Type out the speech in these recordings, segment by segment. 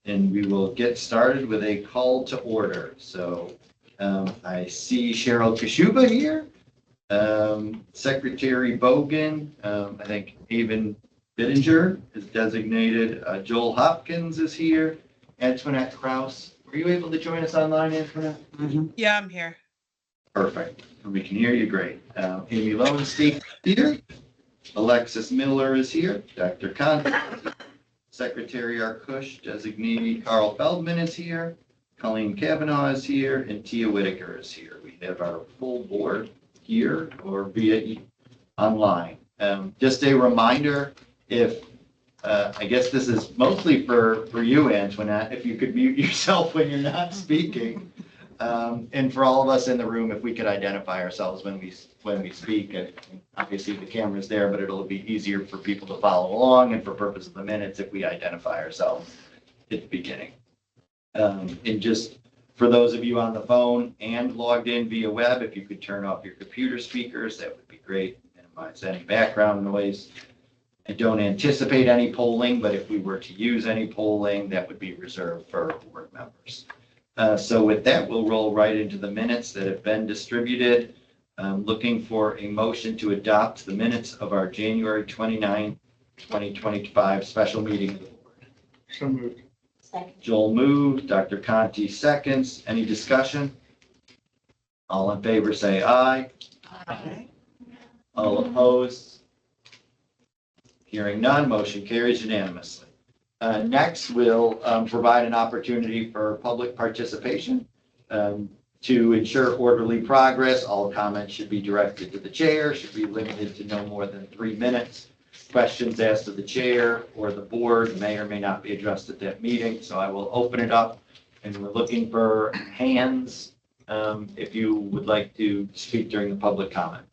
and we will get started with a call to order. So I see Cheryl Kashuba here, Secretary Bogan, I think Haven Bittinger is designated, Joel Hopkins is here, Antoinette Kraus. Were you able to join us online, Antoinette? Yeah, I'm here. Perfect. We can hear you great. Amy Lowenstein here. Alexis Miller is here. Dr. Conti. Secretary Arkush, designee Carl Feldman is here. Colleen Kavanaugh is here, and Tia Whitaker is here. We have our full board here or via online. Just a reminder, if I guess this is mostly for you, Antoinette, if you could mute yourself when you're not speaking. And for all of us in the room, if we could identify ourselves when we speak, and obviously the camera's there, but it'll be easier for people to follow along and for purpose of the minutes if we identify ourselves at the beginning. And just for those of you on the phone and logged in via web, if you could turn off your computer speakers, that would be great. Minimize any background noise. I don't anticipate any polling, but if we were to use any polling, that would be reserved for board members. So with that, we'll roll right into the minutes that have been distributed. Looking for a motion to adopt the minutes of our January 29, 2025 special meeting of the board. So moved. Second. Joel moved, Dr. Conti seconds. Any discussion? All in favor say aye. Aye. All opposed? Hearing none, motion carries unanimously. Next, we'll provide an opportunity for public participation. To ensure orderly progress, all comments should be directed to the chair, should be limited to no more than 3 minutes. Questions asked of the chair or the board may or may not be addressed at that meeting. So I will open it up, and we're looking for hands if you would like to speak during the public comment.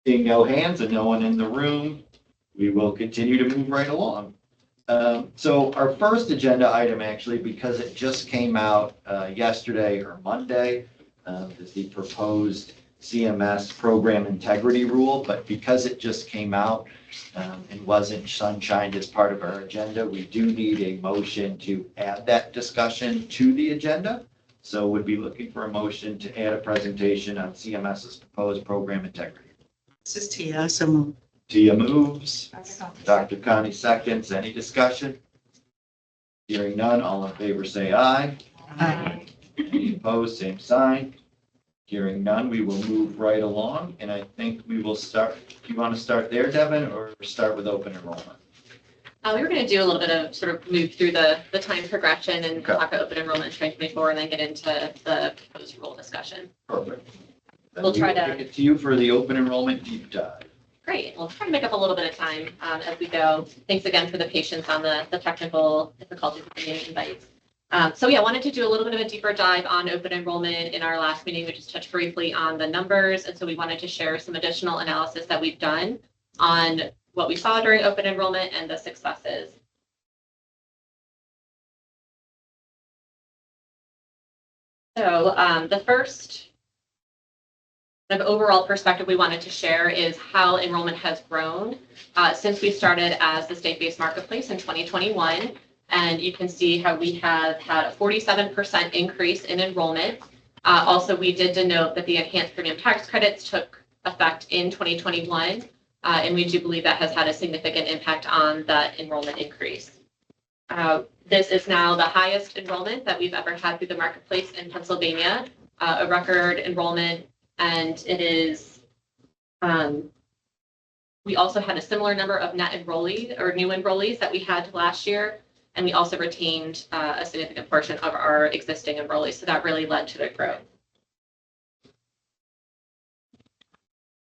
Seeing no hands and no one in the room, we will continue to move right along. So our first agenda item, actually, because it just came out yesterday or Monday, is the proposed CMS program integrity rule. But because it just came out and wasn't sunshined as part of our agenda, we do need a motion to add that discussion to the agenda. So we'd be looking for a motion to add a presentation on CMS's proposed program integrity. This is Tia. So moved. Tia moves. Dr. Conti seconds. Any discussion? Hearing none, all in favor say aye. Aye. Any opposed, same sign. Hearing none, we will move right along, and I think we will start. Do you want to start there, Devin, or start with open enrollment? We were going to do a little bit of sort of move through the time progression and talk about open enrollment in 2024 and then get into the proposed rule discussion. Perfect. Then We'll try will to- kick it to you for the open enrollment deep dive. Great. We'll try to make up a little bit of time as we go. Thanks again for the patience on the technical difficulties with the meeting invites. So yeah, wanted to do a little bit of a deeper dive on open enrollment. In our last meeting, we just touched briefly on the numbers. And so we wanted to share some additional analysis that we've done on what we saw during open enrollment and the successes. So the first kind of overall perspective we wanted to share is how enrollment has grown since we started as the state-based marketplace in 2021. And you can see how we have had a 47% increase in enrollment. Also, we did denote that the enhanced premium tax credits took effect in 2021. And we do believe that has had a significant impact on that enrollment increase. This is now the highest enrollment that we've ever had through the marketplace in Pennsylvania, a record enrollment. And it is, we also had a similar number of net enrollees or new enrollees that we had last year. And we also retained a significant portion of our existing enrollees. So that really led to the growth.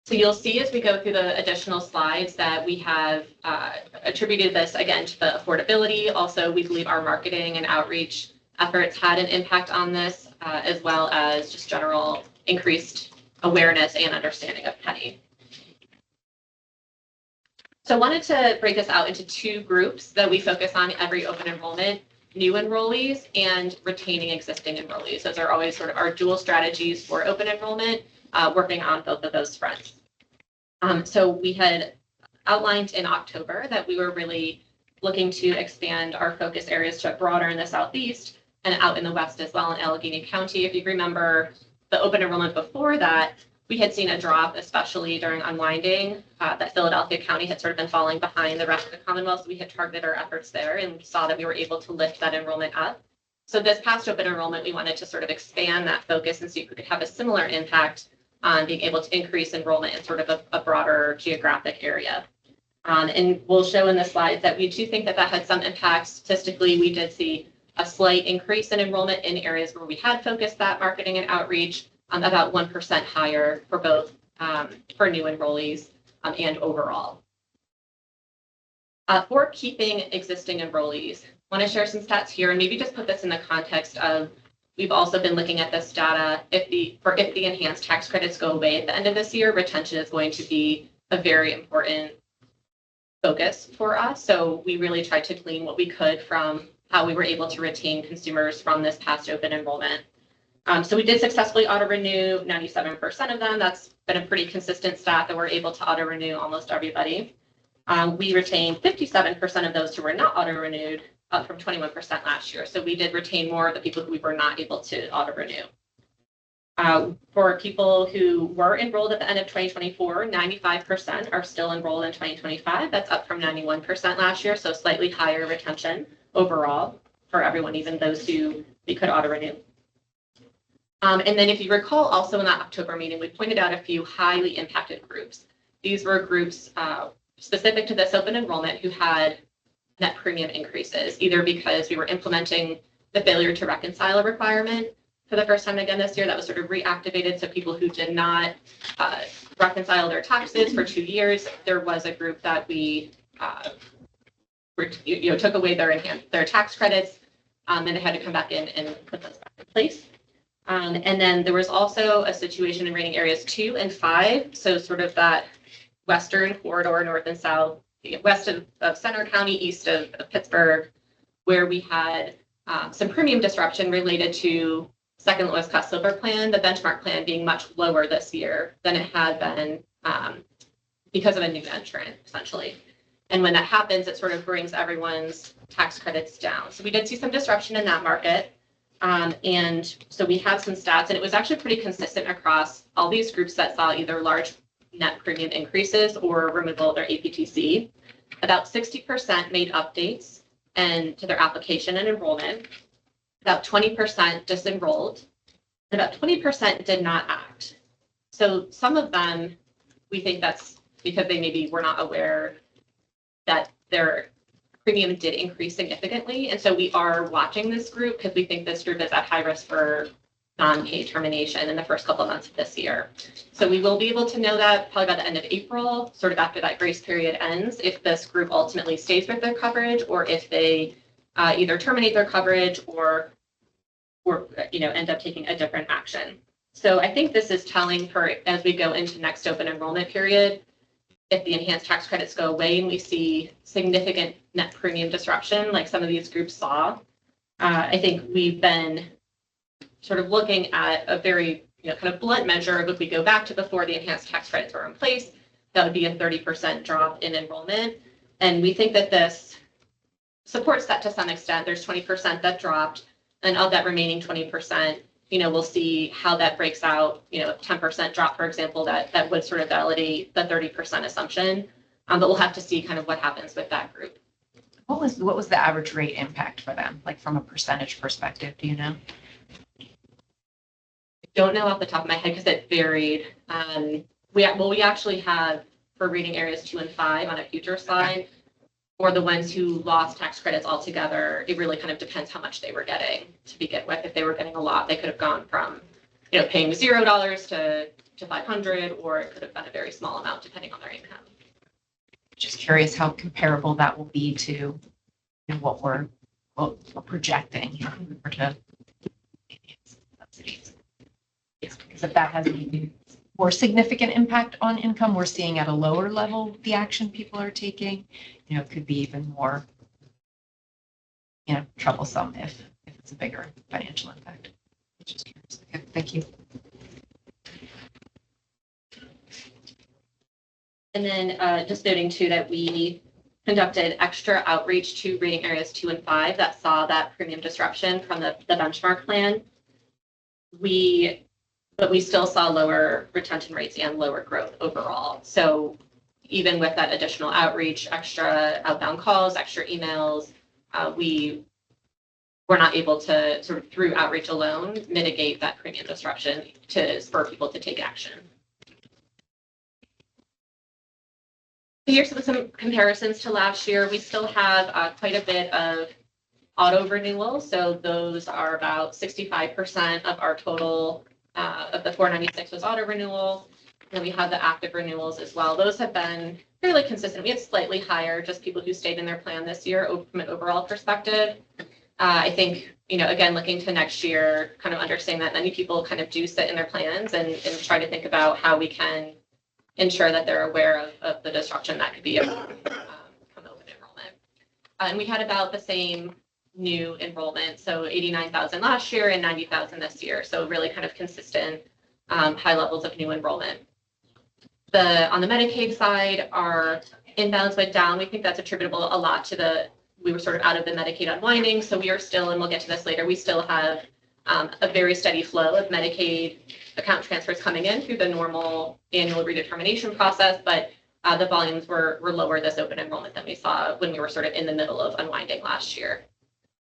So you'll see as we go through the additional slides that we have attributed this again to the affordability. Also, we believe our marketing and outreach efforts had an impact on this, as well as just general increased awareness and understanding of Pennie. So I wanted to break this out into two groups that we focus on every open enrollment: new enrollees and retaining existing enrollees. Those are always sort of our dual strategies for open enrollment, working on both of those fronts. So we had outlined in October that we were really looking to expand our focus areas to broader in the Southeast and out in the West as well in Allegheny County. If you remember the open enrollment before that, we had seen a drop, especially during unwinding, that Philadelphia County had sort of been falling behind the rest of the Commonwealth. So we had targeted our efforts there and saw that we were able to lift that enrollment up. So this past open enrollment, we wanted to sort of expand that focus and see if we could have a similar impact on being able to increase enrollment in sort of a broader geographic area. And we'll show in the slides that we do think that that had some impact. Statistically, we did see a slight increase in enrollment in areas where we had focused that marketing and outreach, about 1% higher for both for new enrollees and overall. For keeping existing enrollees, I want to share some stats here and maybe just put this in the context of we've also been looking at this data. If the enhanced tax credits go away at the end of this year, retention is going to be a very important focus for us. So we really tried to glean what we could from how we were able to retain consumers from this past open enrollment. So we did successfully auto-renew 97% of them. That's been a pretty consistent stat that we're able to auto-renew almost everybody. We retained 57% of those who were not auto-renewed, up from 21% last year. So we did retain more of the people who we were not able to auto-renew. For people who were enrolled at the end of 2024, 95% are still enrolled in 2025. That's up from 91% last year, so slightly higher retention overall for everyone, even those who we could auto-renew. And then if you recall, also in that October meeting, we pointed out a few highly impacted groups. These were groups specific to this open enrollment who had net premium increases, either because we were implementing the failure to reconcile a requirement for the first time again this year that was sort of reactivated. So people who did not reconcile their taxes for 2 years, there was a group that we took away their tax credits, and they had to come back in and put those back in place. And then there was also a situation in rating areas 2 and 5, so sort of that western corridor, north and south, west of Center County, east of Pittsburgh, where we had some premium disruption related to second lowest cost silver plan, the benchmark plan being much lower this year than it had been because of a new entrant, essentially. And when that happens, it sort of brings everyone's tax credits down. So we did see some disruption in that market. And so we have some stats, and it was actually pretty consistent across all these groups that saw either large net premium increases or removal of their APTC. About 60% made updates to their application and enrollment. About 20% disenrolled, and about 20% did not act. So some of them, we think that's because they maybe were not aware that their premium did increase significantly. And so we are watching this group because we think this group is at high risk for non-pay termination in the first couple of months of this year. So we will be able to know that probably by the end of April, sort of after that grace period ends, if this group ultimately stays with their coverage or if they either terminate their coverage or end up taking a different action. So I think this is telling for as we go into next open enrollment period, if the enhanced tax credits go away and we see significant net premium disruption like some of these groups saw, I think we've been sort of looking at a very kind of blunt measure of if we go back to before the enhanced tax credits were in place, that would be a 30% drop in enrollment. And we think that this supports that to some extent. There's 20% that dropped, and of that remaining 20%, we'll see how that breaks out. 10% drop, for example, that would sort of validate the 30% assumption. But we'll have to see kind of what happens with that group. What was the average rate impact for them, like from a percentage perspective? Do you know? I don't know off the top of my head because it varied. We actually have for reading areas 2 and 5 on a future slide. For the ones who lost tax credits altogether, it really kind of depends how much they were getting to begin with. If they were getting a lot, they could have gone from, paying $0 to $500, or it could have been a very small amount depending on their income. Just curious how comparable that will be to what we're projecting for to subsidies. Because if that has a more significant impact on income, we're seeing at a lower level the action people are taking. It could be even more, troublesome if it's a bigger financial impact. Just curious. Okay, thank you. And then just noting too that we conducted extra outreach to rating areas 2 and 5 that saw that premium disruption from the benchmark plan. But we still saw lower retention rates and lower growth overall. So even with that additional outreach, extra outbound calls, extra emails, we were not able to sort of through outreach alone mitigate that premium disruption to spur people to take action. Here's some comparisons to last year. We still have quite a bit of auto renewals. So those are about 65% of our total of the 496 was auto renewal. And we have the active renewals as well. Those have been fairly consistent. We had slightly higher, just people who stayed in their plan this year from an overall perspective. I think, again, looking to next year, kind of understanding that many people kind of do sit in their plans and try to think about how we can ensure that they're aware of the disruption that could be from open enrollment. And we had about the same new enrollment, so 89,000 last year and 90,000 this year. So really kind of consistent high levels of new enrollment. On the Medicaid side, our inbounds went down. We think that's attributable a lot to we were sort of out of the Medicaid unwinding. So we are still, and we'll get to this later, we still have a very steady flow of Medicaid account transfers coming in through the normal annual redetermination process, but the volumes were lower this open enrollment than we saw when we were sort of in the middle of unwinding last year.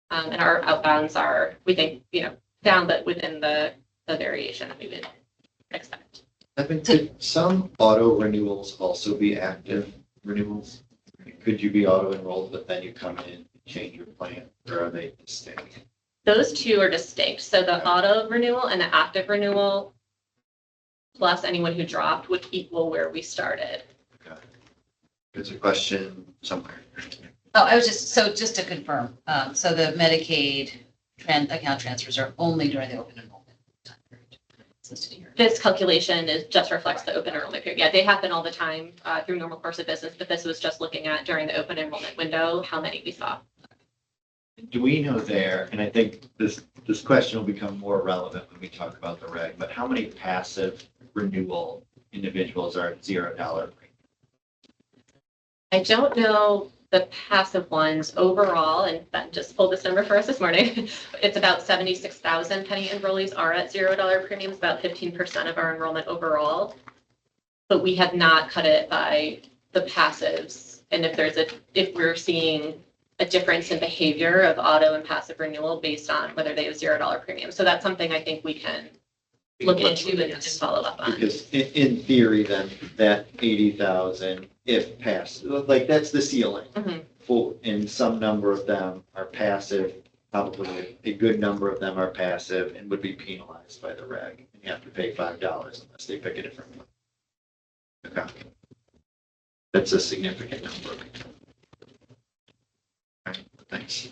And our outbounds are, we think, down, but within the variation that we would expect. Could some auto renewals also be active renewals? Could you be auto enrolled, but then you come in and change your plan, or are they distinct? Those two are distinct. So the auto renewal and the active renewal, plus anyone who dropped, would equal where we started. Okay. There's a question somewhere. Oh, just to confirm, so the Medicaid account transfers are only during the open enrollment time period. It's listed here. This calculation just reflects the open enrollment period. Yeah, they happen all the time through normal course of business, but this was just looking at during the open enrollment window, how many we saw. Do we know there, and I think this question will become more relevant when we talk about the reg, but how many passive renewal individuals are at $0 premium? I don't know the passive ones overall, and Ben just pulled this number for us this morning. It's about 76,000 Pennie enrollees are at $0 premiums, about 15% of our enrollment overall. But we have not cut it by the passives. And if we're seeing a difference in behavior of auto and passive renewal based on whether they have $0 premium. So that's something I think we can look into and follow up on. Because in theory, then that 80,000, if passed, like that's the ceiling. Mm-hmm. And some number of them are passive, probably a good number of them are passive and would be penalized by the reg. And you have to pay $5 unless they pick a different one. Okay. That's a significant number. All right, thanks.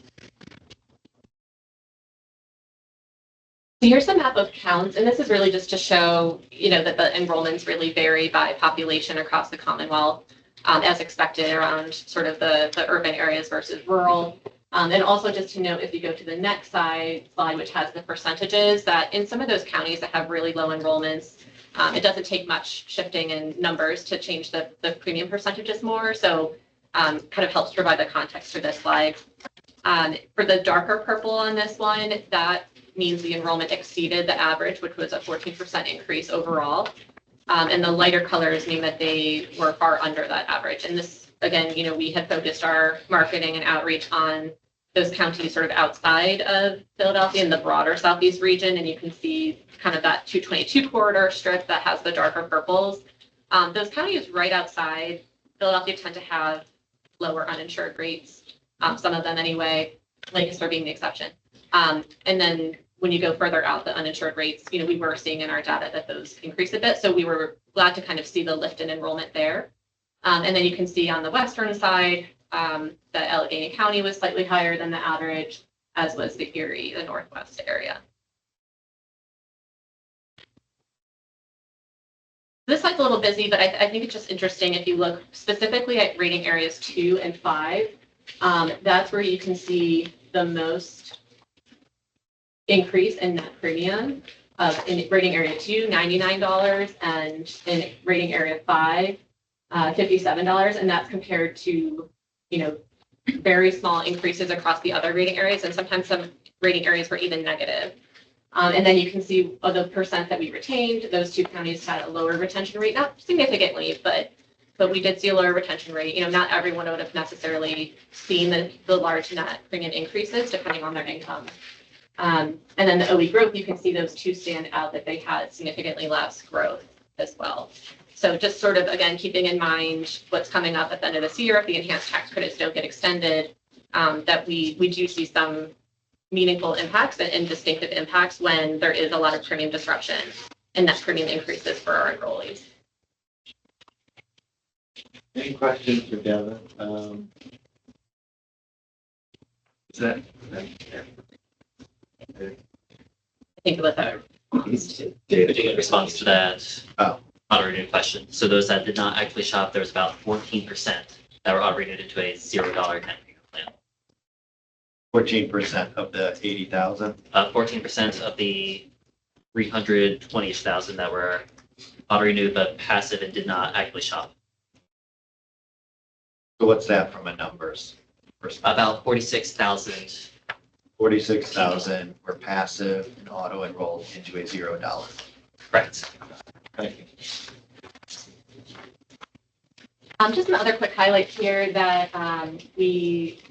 So here's the map of counts, and this is really just to show, that the enrollments really vary by population across the Commonwealth, as expected around sort of the urban areas versus rural. And also just to note, if you go to the next slide, which has the percentages, that in some of those counties that have really low enrollments, it doesn't take much shifting in numbers to change the premium percentages more. So kind of helps provide the context for this slide. For the darker purple on this one, that means the enrollment exceeded the average, which was a 14% increase overall. And the lighter colors mean that they were far under that average. And this, again, we had focused our marketing and outreach on those counties sort of outside of Philadelphia in the broader Southeast region. And you can see kind of that 222 corridor strip that has the darker purples. Those counties right outside Philadelphia tend to have lower uninsured rates, some of them anyway, Lancaster being the exception. And then when you go further out, the uninsured rates, we were seeing in our data that those increased a bit. So we were glad to kind of see the lift in enrollment there. And then you can see on the western side, that Allegheny County was slightly higher than the average, as was the Erie, the Northwest area. This slide's a little busy, but I think it's just interesting if you look specifically at rating areas 2 and 5. That's where you can see the most increase in net premium. In rating area 2, $99, and in rating area 5, $57, and that's compared to, very small increases across the other rating areas, and sometimes some rating areas were even negative. And then you can see the percent that we retained. Those two counties had a lower retention rate, not significantly, but we did see a lower retention rate. Not everyone would have necessarily seen the large net premium increases depending on their income. And then the OE growth, you can see those two stand out, that they had significantly less growth as well. So just sort of, again, keeping in mind what's coming up at the end of this year, if the enhanced tax credits don't get extended, that we do see some meaningful impacts and distinctive impacts when there is a lot of premium disruption and net premium increases for our enrollees. Any questions for Devin? Is that? I think with our In response to that Oh. auto renew question, so those that did not actually shop, there was about 14% that were auto renewed into a $0 net premium plan. 14% of the 80,000. 14% of the 320,000 that were auto renewed but passive and did not actually shop. So what's that from a numbers perspective? About 46,000. 46,000 were passive and auto enrolled into a $0. Correct. Thank you. Just some other quick highlights here that we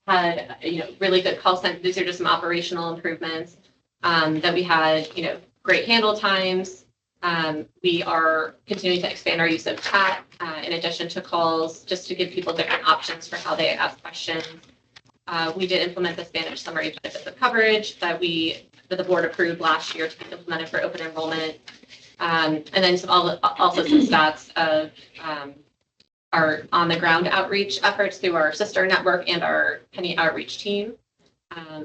had, really good call center. These are just some operational improvements that we had, great handle times. We are continuing to expand our use of chat in addition to calls, just to give people different options for how they ask questions. We did implement the Spanish summary benefits of coverage that the board approved last year to be implemented for open enrollment. And then also some stats of our on-the-ground outreach efforts through our sister network and our Pennie outreach team.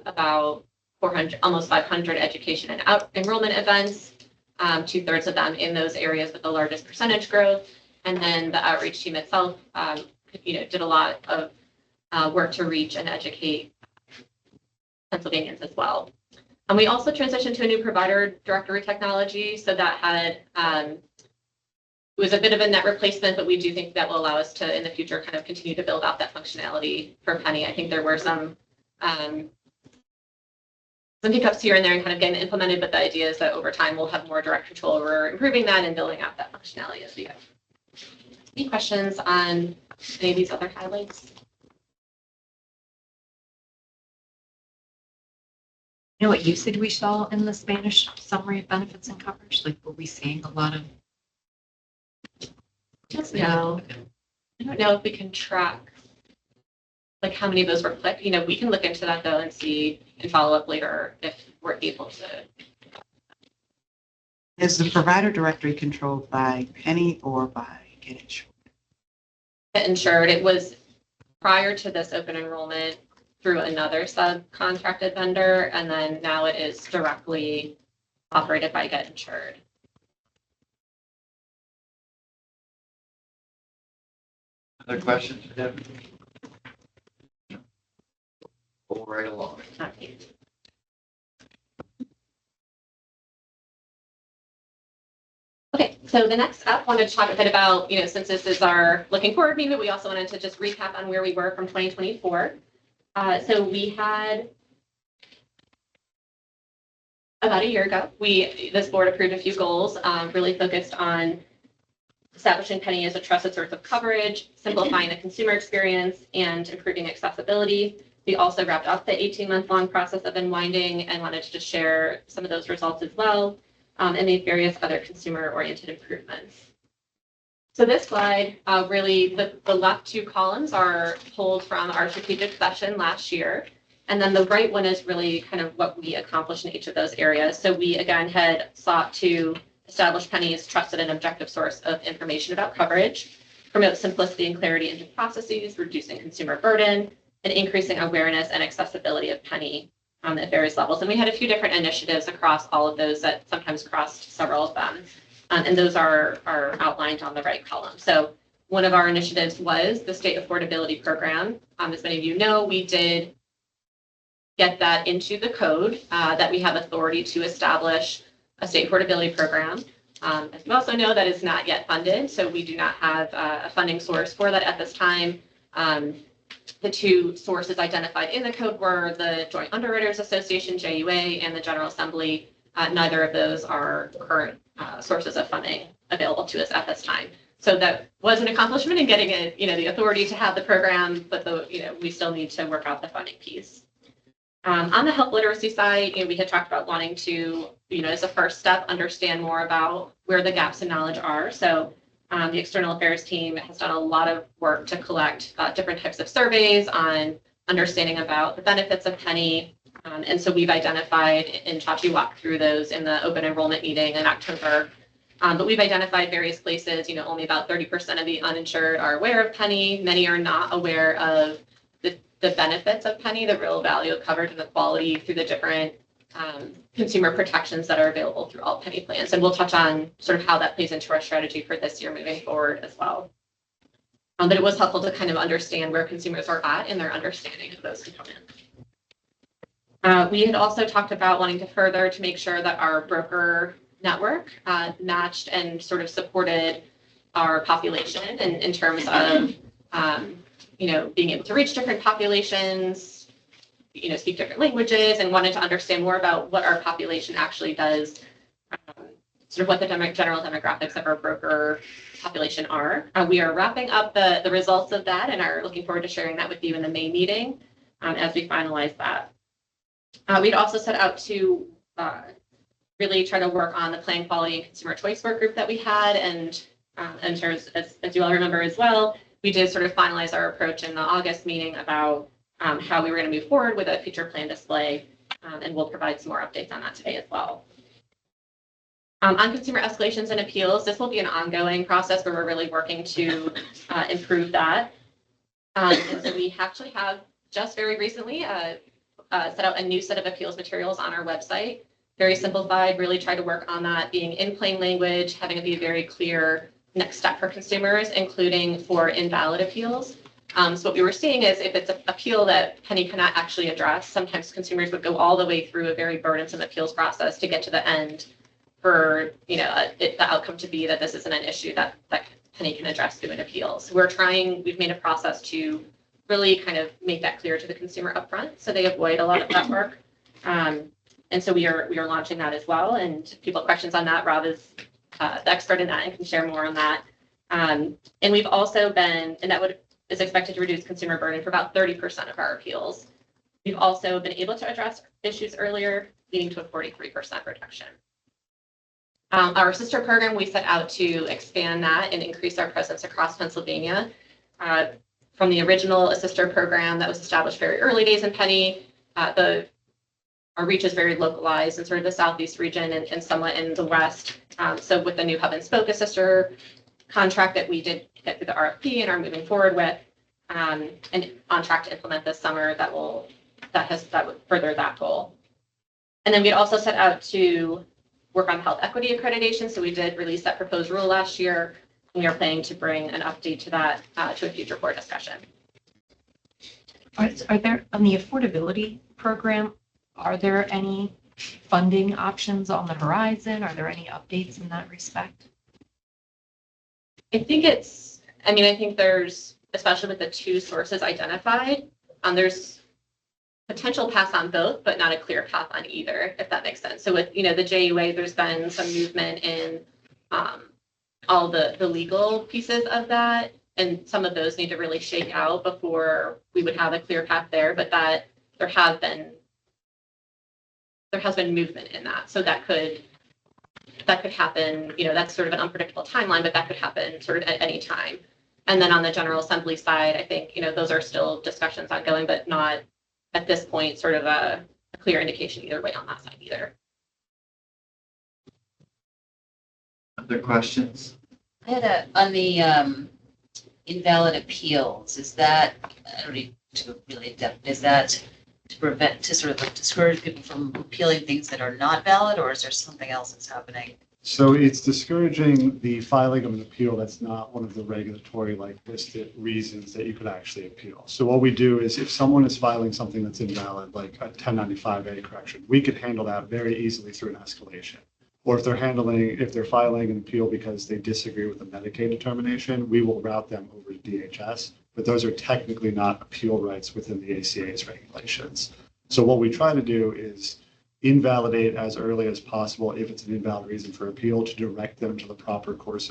About 400, almost 500 education and enrollment events, 2/3 of them in those areas with the largest percentage growth. And then the outreach team itself, did a lot of work to reach and educate Pennsylvanians as well. And we also transitioned to a new provider directory technology. So that had, it was a bit of a net replacement, but we do think that will allow us to, in the future, kind of continue to build out that functionality for Pennie. I think there were some hiccups here and there and kind of getting implemented, but the idea is that over time we'll have more direct control over improving that and building out that functionality as we go. Any questions on any of these other highlights? What usage we saw in the Spanish summary of benefits and coverage? Like, were we seeing a lot of? No. I don't know if we can track like how many of those were clicked. We can look into that though and see and follow up later if we're able to. Is the provider directory controlled by Pennie or by Get Insured? Get Insured. It was prior to this open enrollment through another subcontracted vendor, and then now it is directly operated by Get Insured. Other questions for Devin? Go right along. Okay, so the next up, wanted to talk a bit about, since this is our looking forward meeting, we also wanted to just recap on where we were from 2024. So we had, about a year ago, this board approved a few goals, really focused on establishing Pennie as a trusted source of coverage, simplifying the consumer experience, and improving accessibility. We also wrapped up the 18-month-long process of unwinding and wanted to just share some of those results as well, and made various other consumer-oriented improvements. So this slide, really, the left two columns are pulled from our strategic session last year. And then the right one is really kind of what we accomplished in each of those areas. So we, again, had sought to establish Pennie as trusted and objective source of information about coverage, promote simplicity and clarity into processes, reducing consumer burden, and increasing awareness and accessibility of Pennie at various levels. And we had a few different initiatives across all of those that sometimes crossed several of them. And those are outlined on the right column. So one of our initiatives was the state affordability program. As many of you know, we did get that into the code that we have authority to establish a state affordability program. As you also know, that is not yet funded, so we do not have a funding source for that at this time. The two sources identified in the code were the Joint Underwriters Association, JUA, and the General Assembly. Neither of those are current sources of funding available to us at this time. So that was an accomplishment in getting it, the authority to have the program, but we still need to work out the funding piece. On the health literacy side, we had talked about wanting to, as a first step, understand more about where the gaps in knowledge are. So the external affairs team has done a lot of work to collect different types of surveys on understanding about the benefits of Pennie. And so we've identified, and Chachi walked through those in the open enrollment meeting in October. But we've identified various places, only about 30% of the uninsured are aware of Pennie. Many are not aware of the benefits of Pennie, the real value of coverage and the quality through the different consumer protections that are available through all Pennie plans. And we'll touch on sort of how that plays into our strategy for this year moving forward as well. But it was helpful to kind of understand where consumers are at in their understanding of those components. We had also talked about wanting to further to make sure that our broker network matched and sort of supported our population in terms of being able to reach different populations, speak different languages, and wanted to understand more about what our population actually does, sort of what the general demographics of our broker population are. We are wrapping up the results of that and are looking forward to sharing that with you in the May meeting as we finalize that. We'd also set out to really try to work on the plan quality and consumer choice work group that we had, and in terms, as you all remember as well, we did sort of finalize our approach in the August meeting about how we were going to move forward with a future plan display, and we'll provide some more updates on that today as well. On consumer escalations and appeals, this will be an ongoing process where we're really working to improve that. And so we actually have just very recently set out a new set of appeals materials on our website. Very simplified, really try to work on that being in plain language, having it be a very clear next step for consumers, including for invalid appeals. So what we were seeing is if it's an appeal that Pennie cannot actually address, sometimes consumers would go all the way through a very burdensome appeals process to get to the end for the outcome to be that this isn't an issue that Pennie can address through an appeal. So we've made a process to really kind of make that clear to the consumer upfront so they avoid a lot of that work. And so we are launching that as well. And if people have questions on that, Rob is the expert in that and can share more on that. And we've also been, and that is expected to reduce consumer burden for about 30% of our appeals. We've also been able to address issues earlier, leading to a 43% reduction. Our sister program, we set out to expand that and increase our presence across Pennsylvania. From the original sister program that was established very early days in Pennie, our reach is very localized in sort of the southeast region and somewhat in the west. So with the new hub and spoke sister contract that we did get through the RFP and are moving forward with, and on track to implement this summer, that would further that goal. And then we'd also set out to work on health equity accreditation. So we did release that proposed rule last year. And we are planning to bring an update to that to a future board discussion. Are there, on the affordability program, are there any funding options on the horizon? Are there any updates in that respect? I think there's, especially with the two sources identified, there's potential path on both, but not a clear path on either, if that makes sense. So with, the JUA, there's been some movement in all the legal pieces of that, and some of those need to really shake out before we would have a clear path there, but that there has been movement in that. So that could happen, that's sort of an unpredictable timeline, but that could happen sort of at any time. And then on the General Assembly side, I think, those are still discussions ongoing, but not at this point sort of a clear indication either way on that side either. Other questions? I had on the invalid appeals, is that, I don't need to really depth, is that to sort of discourage people from appealing things that are not valid, or is there something else that's happening? So it's discouraging the filing of an appeal that's not one of the regulatory listed reasons that you could actually appeal. So what we do is if someone is filing something that's invalid, like a 1095A correction, we could handle that very easily through an escalation. Or if they're filing an appeal because they disagree with the Medicaid determination, we will route them over to DHS, but those are technically not appeal rights within the ACA's regulations. So what we try to do is invalidate as early as possible if it's an invalid reason for appeal, to direct them to the proper course,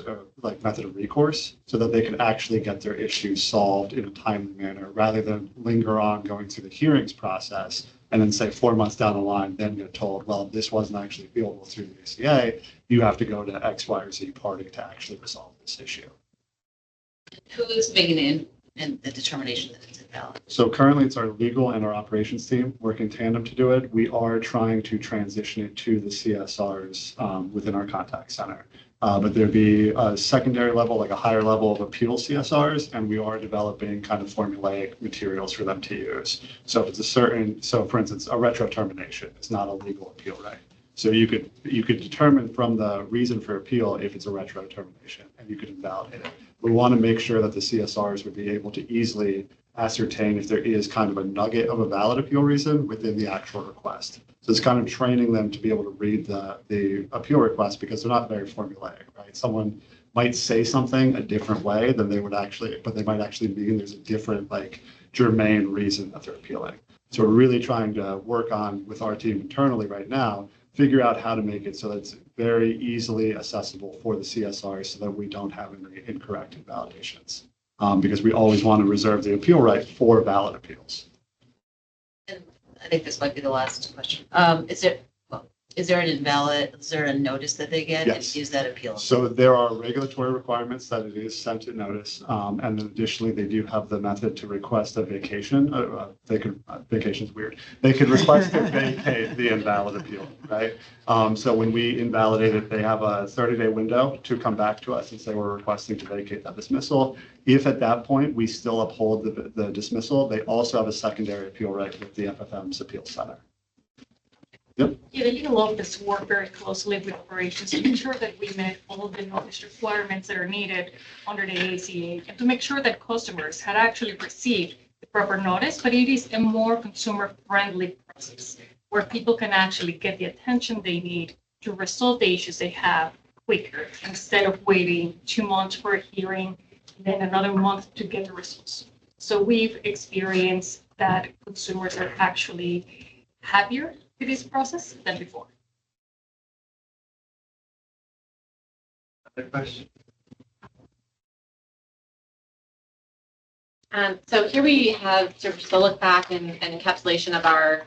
method of recourse, so that they can actually get their issues solved in a timely manner, rather than linger on going through the hearings process and then say 4 months down the line, then get told, well, this wasn't actually appealable through the ACA. You have to go to X, Y, or Z party to actually resolve this issue. Who's making the determination that it's invalid? So currently it's our legal and our operations team work in tandem to do it. We are trying to transition it to the CSRs within our contact center. But there'd be a secondary level, like a higher level of appeal CSRs, and we are developing kind of formulaic materials for them to use. So if it's for instance, a retro termination is not a legal appeal right. So you could determine from the reason for appeal if it's a retro termination, and you could invalidate it. We want to make sure that the CSRs would be able to easily ascertain if there is kind of a nugget of a valid appeal reason within the actual request. So it's kind of training them to be able to read the appeal request, because they're not very formulaic, right? Someone might say something a different way than they would actually, but they might actually mean there's a different, like, germane reason that they're appealing. So we're really trying to work on, with our team internally right now, figure out how to make it so that it's very easily accessible for the CSR, so that we don't have any incorrect invalidations. Because we always want to reserve the appeal right for valid appeals. And I think this might be the last question. Is there a notice that they get? Yes. And is that appealable? So there are regulatory requirements that it is sent a notice. And then additionally, they do have the method to request a vacation. Vacation's weird. They could request to vacate the invalid appeal, right? So when we invalidate it, they have a 30-day window to come back to us and say we're requesting to vacate that dismissal. If at that point we still uphold the dismissal, they also have a secondary appeal right with the FFM's appeal center. Yep. Yeah, the legal office work very closely with operations to make sure that we met all the notice requirements that are needed under the ACA, and to make sure that customers had actually received the proper notice, but it is a more consumer-friendly process where people can actually get the attention they need to resolve the issues they have quicker, instead of waiting 2 months for a hearing, then another month to get the results. So we've experienced that consumers are actually happier with this process than before. Other question? So here we have sort of just a look back and encapsulation of our,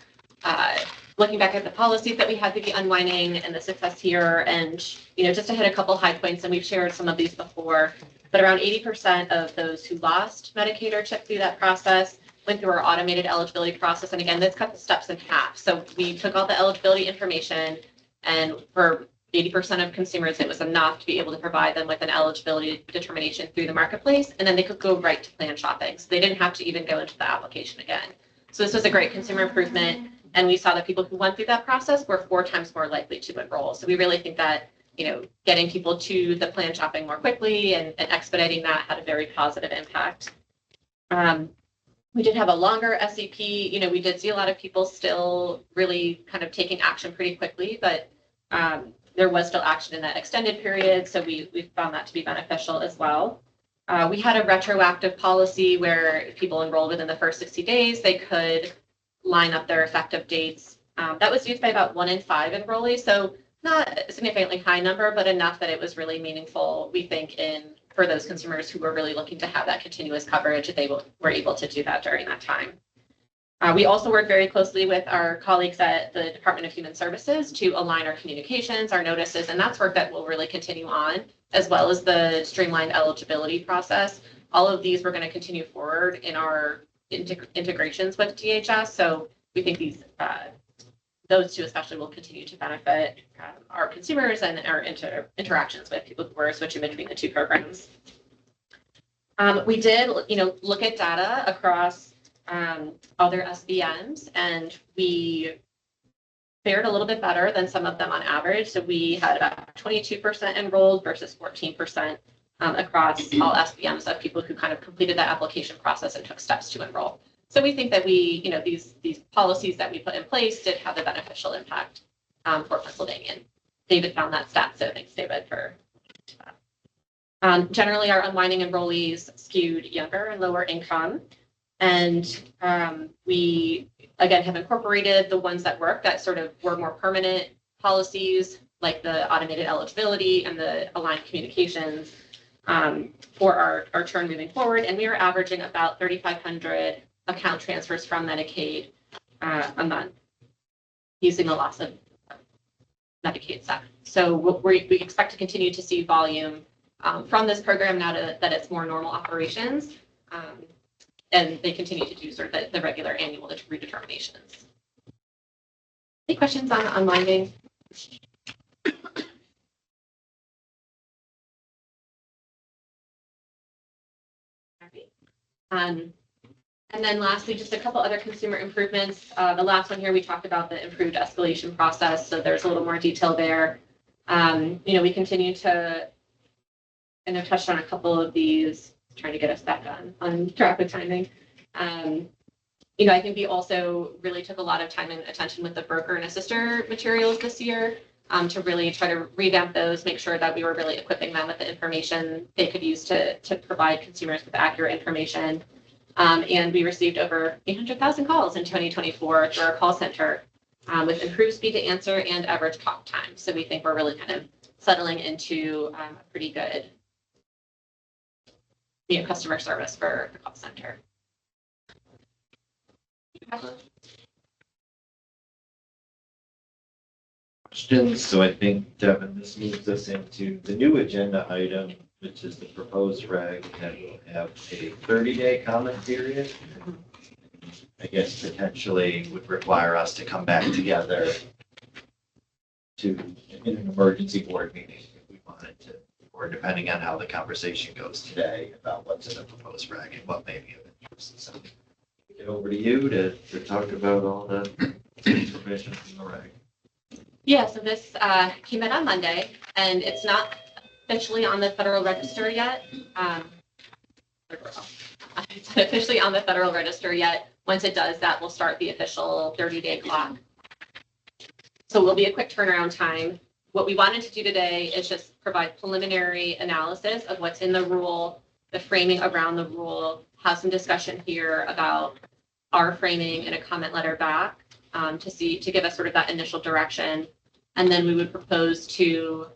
looking back at the policies that we had to be unwinding and the success here. And, just to hit a couple high points, and we've shared some of these before, but around 80% of those who lost Medicaid or CHIP through that process went through our automated eligibility process. And again, this cut the steps in half. So we took all the eligibility information, and for 80% of consumers, it was enough to be able to provide them with an eligibility determination through the marketplace, and then they could go right to plan shopping. So they didn't have to even go into the application again. So this was a great consumer improvement, and we saw that people who went through that process were 4 times more likely to enroll. So we really think that, getting people to the plan shopping more quickly and expediting that had a very positive impact. We did have a longer SEP. We did see a lot of people still really kind of taking action pretty quickly, but there was still action in that extended period. So we found that to be beneficial as well. We had a retroactive policy where if people enrolled within the first 60 days, they could line up their effective dates. That was used by about 1 in 5 enrollees. So not a significantly high number, but enough that it was really meaningful, we think, for those consumers who were really looking to have that continuous coverage, that they were able to do that during that time. We also work very closely with our colleagues at the Department of Human Services to align our communications, our notices, and that's work that will really continue on, as well as the streamlined eligibility process. All of these we're going to continue forward in our integrations with DHS. So we think those two especially will continue to benefit our consumers and our interactions with people who are switching between the two programs. We did, look at data across other SBMs, and we fared a little bit better than some of them on average. So we had about 22% enrolled versus 14% across all SBMs of people who kind of completed that application process and took steps to enroll. So we think that these policies that we put in place did have a beneficial impact for Pennsylvania. David found that stat, so thanks, David, for that. Generally, our unwinding enrollees skewed younger and lower income. And we, again, have incorporated the ones that work that sort of were more permanent policies, like the automated eligibility and the aligned communications for our churn moving forward. And we are averaging about 3,500 account transfers from Medicaid a month using the loss of Medicaid staff. So we expect to continue to see volume from this program now that it's more normal operations. And they continue to do sort of the regular annual redeterminations. Any questions on unwinding? And then lastly, just a couple other consumer improvements. The last one here, we talked about the improved escalation process. So there's a little more detail there. We continue to, and I've touched on a couple of these, trying to get us back on track with timing. I think we also really took a lot of time and attention with the broker and assister materials this year to really try to revamp those, make sure that we were really equipping them with the information they could use to provide consumers with accurate information. And we received over 800,000 calls in 2024 through our call center with improved speed to answer and average talk time. So we think we're really kind of settling into a pretty good customer service for the call center. Questions? So I think, Devin, this moves us into the new agenda item, which is the proposed reg that will have a 30-day comment period. I guess potentially would require us to come back together in an emergency board meeting if we wanted to, or depending on how the conversation goes today about what's in the proposed reg and what may be of interest. So get over to you to talk about all the provisions in the reg. Yeah, so this came in on Monday, and it's not officially on the Federal Register yet. It's not officially on the Federal Register yet. Once it does, that will start the official 30-day clock. So it will be a quick turnaround time. What we wanted to do today is just provide preliminary analysis of what's in the rule, the framing around the rule, have some discussion here about our framing and a comment letter back to give us sort of that initial direction. And then we would propose to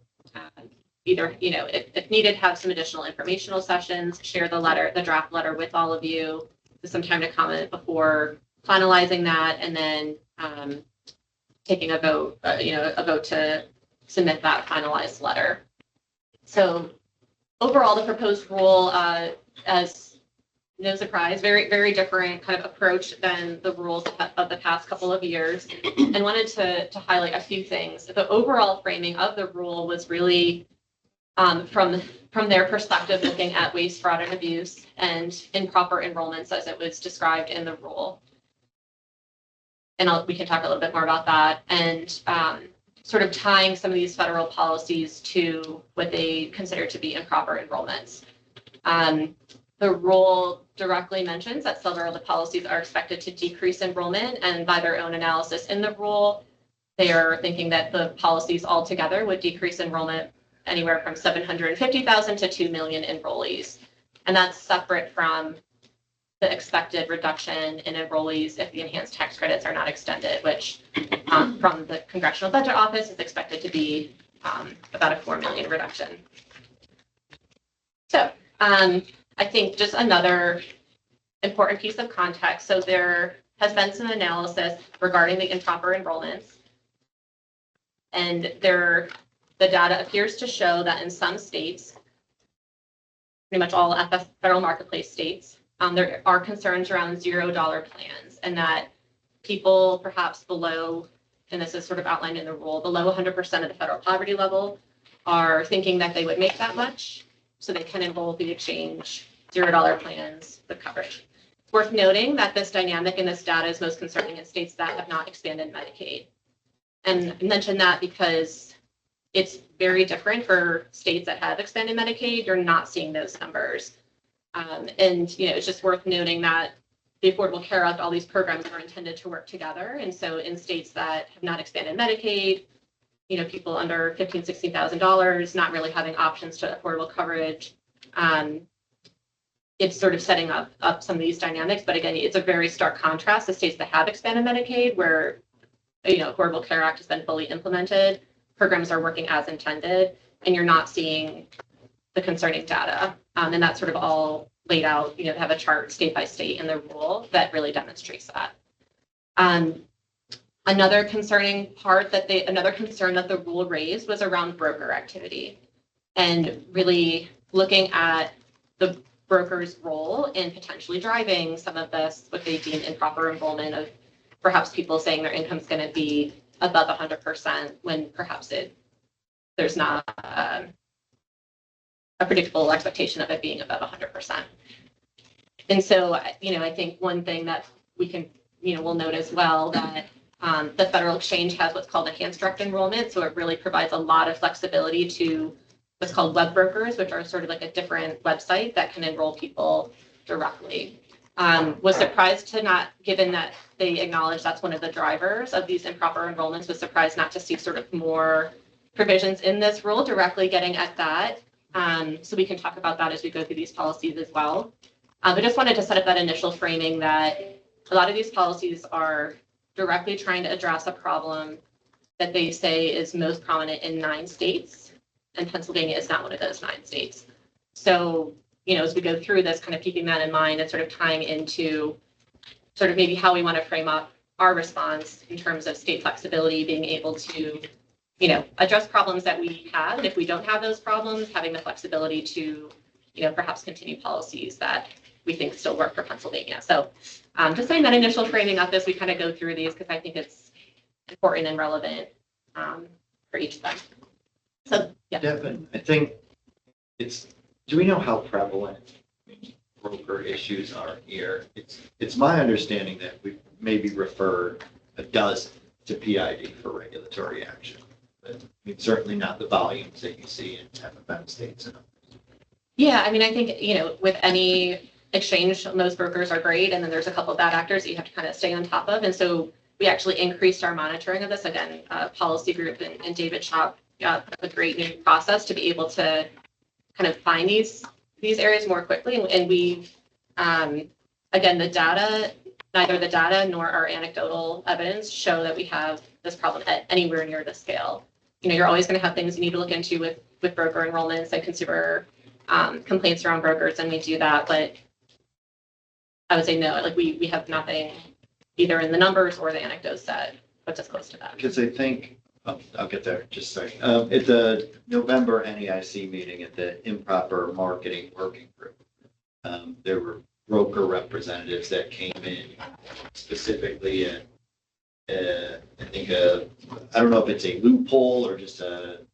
either, if needed, have some additional informational sessions, share the draft letter with all of you with some time to comment before finalizing that, and then taking a vote to submit that finalized letter. So overall, the proposed rule, as no surprise, very, very different kind of approach than the rules of the past couple of years, and wanted to highlight a few things. The overall framing of the rule was really from their perspective, looking at waste, fraud, and abuse and improper enrollments as it was described in the rule. And we can talk a little bit more about that, and sort of tying some of these federal policies to what they consider to be improper enrollments. The rule directly mentions that several of the policies are expected to decrease enrollment, and by their own analysis in the rule, they are thinking that the policies altogether would decrease enrollment anywhere from 750,000 to 2 million enrollees. And that's separate from the expected reduction in enrollees if the enhanced tax credits are not extended, which from the Congressional Budget Office is expected to be about a 4 million reduction. So I think just another important piece of context. So there has been some analysis regarding the improper enrollments, and the data appears to show that in some states, pretty much all federal marketplace states, there are concerns around $0 plans, and that people perhaps below, and this is sort of outlined in the rule, below 100% of the federal poverty level are thinking that they would make that much, so they can enroll the exchange $0 plans with coverage. It's worth noting that this dynamic in this data is most concerning in states that have not expanded Medicaid. And I mention that because it's very different for states that have expanded Medicaid. You're not seeing those numbers. And it's just worth noting that the Affordable Care Act, all these programs are intended to work together. And so in states that have not expanded Medicaid, people under $15,000, $16,000, not really having options to affordable coverage. It's sort of setting up some of these dynamics. But again, it's a very stark contrast to states that have expanded Medicaid, where, Affordable Care Act has been fully implemented, programs are working as intended, and you're not seeing the concerning data. And that's sort of all laid out, have a chart state by state in the rule that really demonstrates that. Another concern that the rule raised was around broker activity, and really looking at the broker's role in potentially driving some of this, what they deem improper enrollment of perhaps people saying their income is going to be above 100% when perhaps there's not a predictable expectation of it being above 100%. And so, I think one thing that we can, we'll note as well that the federal exchange has what's called enhanced direct enrollment. So it really provides a lot of flexibility to what's called web brokers, which are sort of like a different website that can enroll people directly. Was surprised to not, given that they acknowledge that's one of the drivers of these improper enrollments, was surprised not to see sort of more provisions in this rule directly getting at that. So we can talk about that as we go through these policies as well. I just wanted to set up that initial framing that a lot of these policies are directly trying to address a problem that they say is most prominent in 9 states, and Pennsylvania is not one of those 9 states. So, as we go through this, kind of keeping that in mind and sort of tying into sort of maybe how we want to frame up our response in terms of state flexibility, being able to, address problems that we have. And if we don't have those problems, having the flexibility to, perhaps continue policies that we think still work for Pennsylvania. So just saying that initial framing up as we kind of go through these, because I think it's important and relevant for each of them. So, yeah. Devin, I think do we know how prevalent broker issues are here? It's my understanding that we maybe referred a dozen to PID for regulatory action, but certainly not the volumes that you see in FFM states. Yeah, I think, with any exchange, most brokers are great, and then there's a couple of bad actors that you have to kind of stay on top of. And so we actually increased our monitoring of this. Again, policy group and David Shop got a great new process to be able to kind of find these areas more quickly. And we, again, neither the data nor our anecdotal evidence show that we have this problem at anywhere near the scale. You're always going to have things you need to look into with broker enrollments and consumer complaints around brokers, and we do that. But I would say no, we have nothing either in the numbers or the anecdotes that puts us close to that. Because I think, I'll get there just a second. At the November NEIC meeting at the improper marketing working group, there were broker representatives that came in specifically and I think I don't know if it's a loophole or just an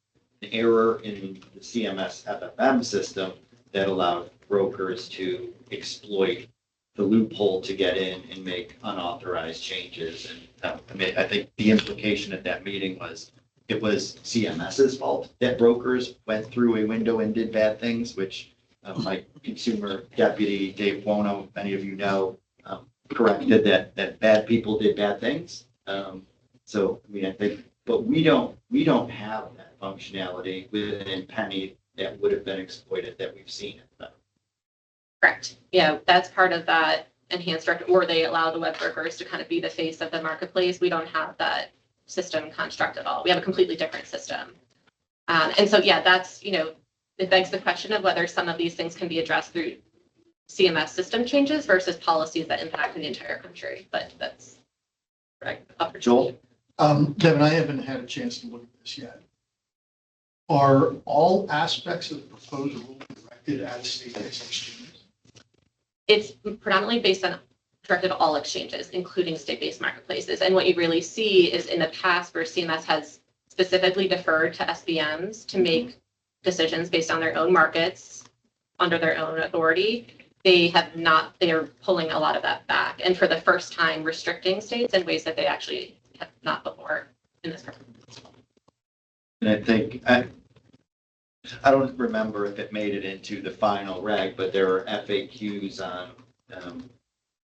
error in the CMS FFM system that allowed brokers to exploit the loophole to get in and make unauthorized changes. And I think the implication at that meeting was it was CMS's fault that brokers went through a window and did bad things, which my consumer deputy, Dave Buono, many of you know, corrected that bad people did bad things. So I think, but we don't have that functionality within Pennie that would have been exploited that we've seen it. Correct. Yeah, that's part of that enhanced direct, or they allow the web brokers to kind of be the face of the marketplace. We don't have that system construct at all. We have a completely different system. And so, yeah, that's, it begs the question of whether some of these things can be addressed through CMS system changes versus policies that impact the entire country. But that's right. Joel? Devin, I haven't had a chance to look at this yet. Are all aspects of the proposed rule directed at state-based exchanges? It's predominantly directed at all exchanges, including state-based marketplaces. And what you really see is in the past where CMS has specifically deferred to SBMs to make decisions based on their own markets under their own authority, they are pulling a lot of that back. And for the first time, restricting states in ways that they actually have not before in this program. And I think, I don't remember if it made it into the final reg, but there are FAQs on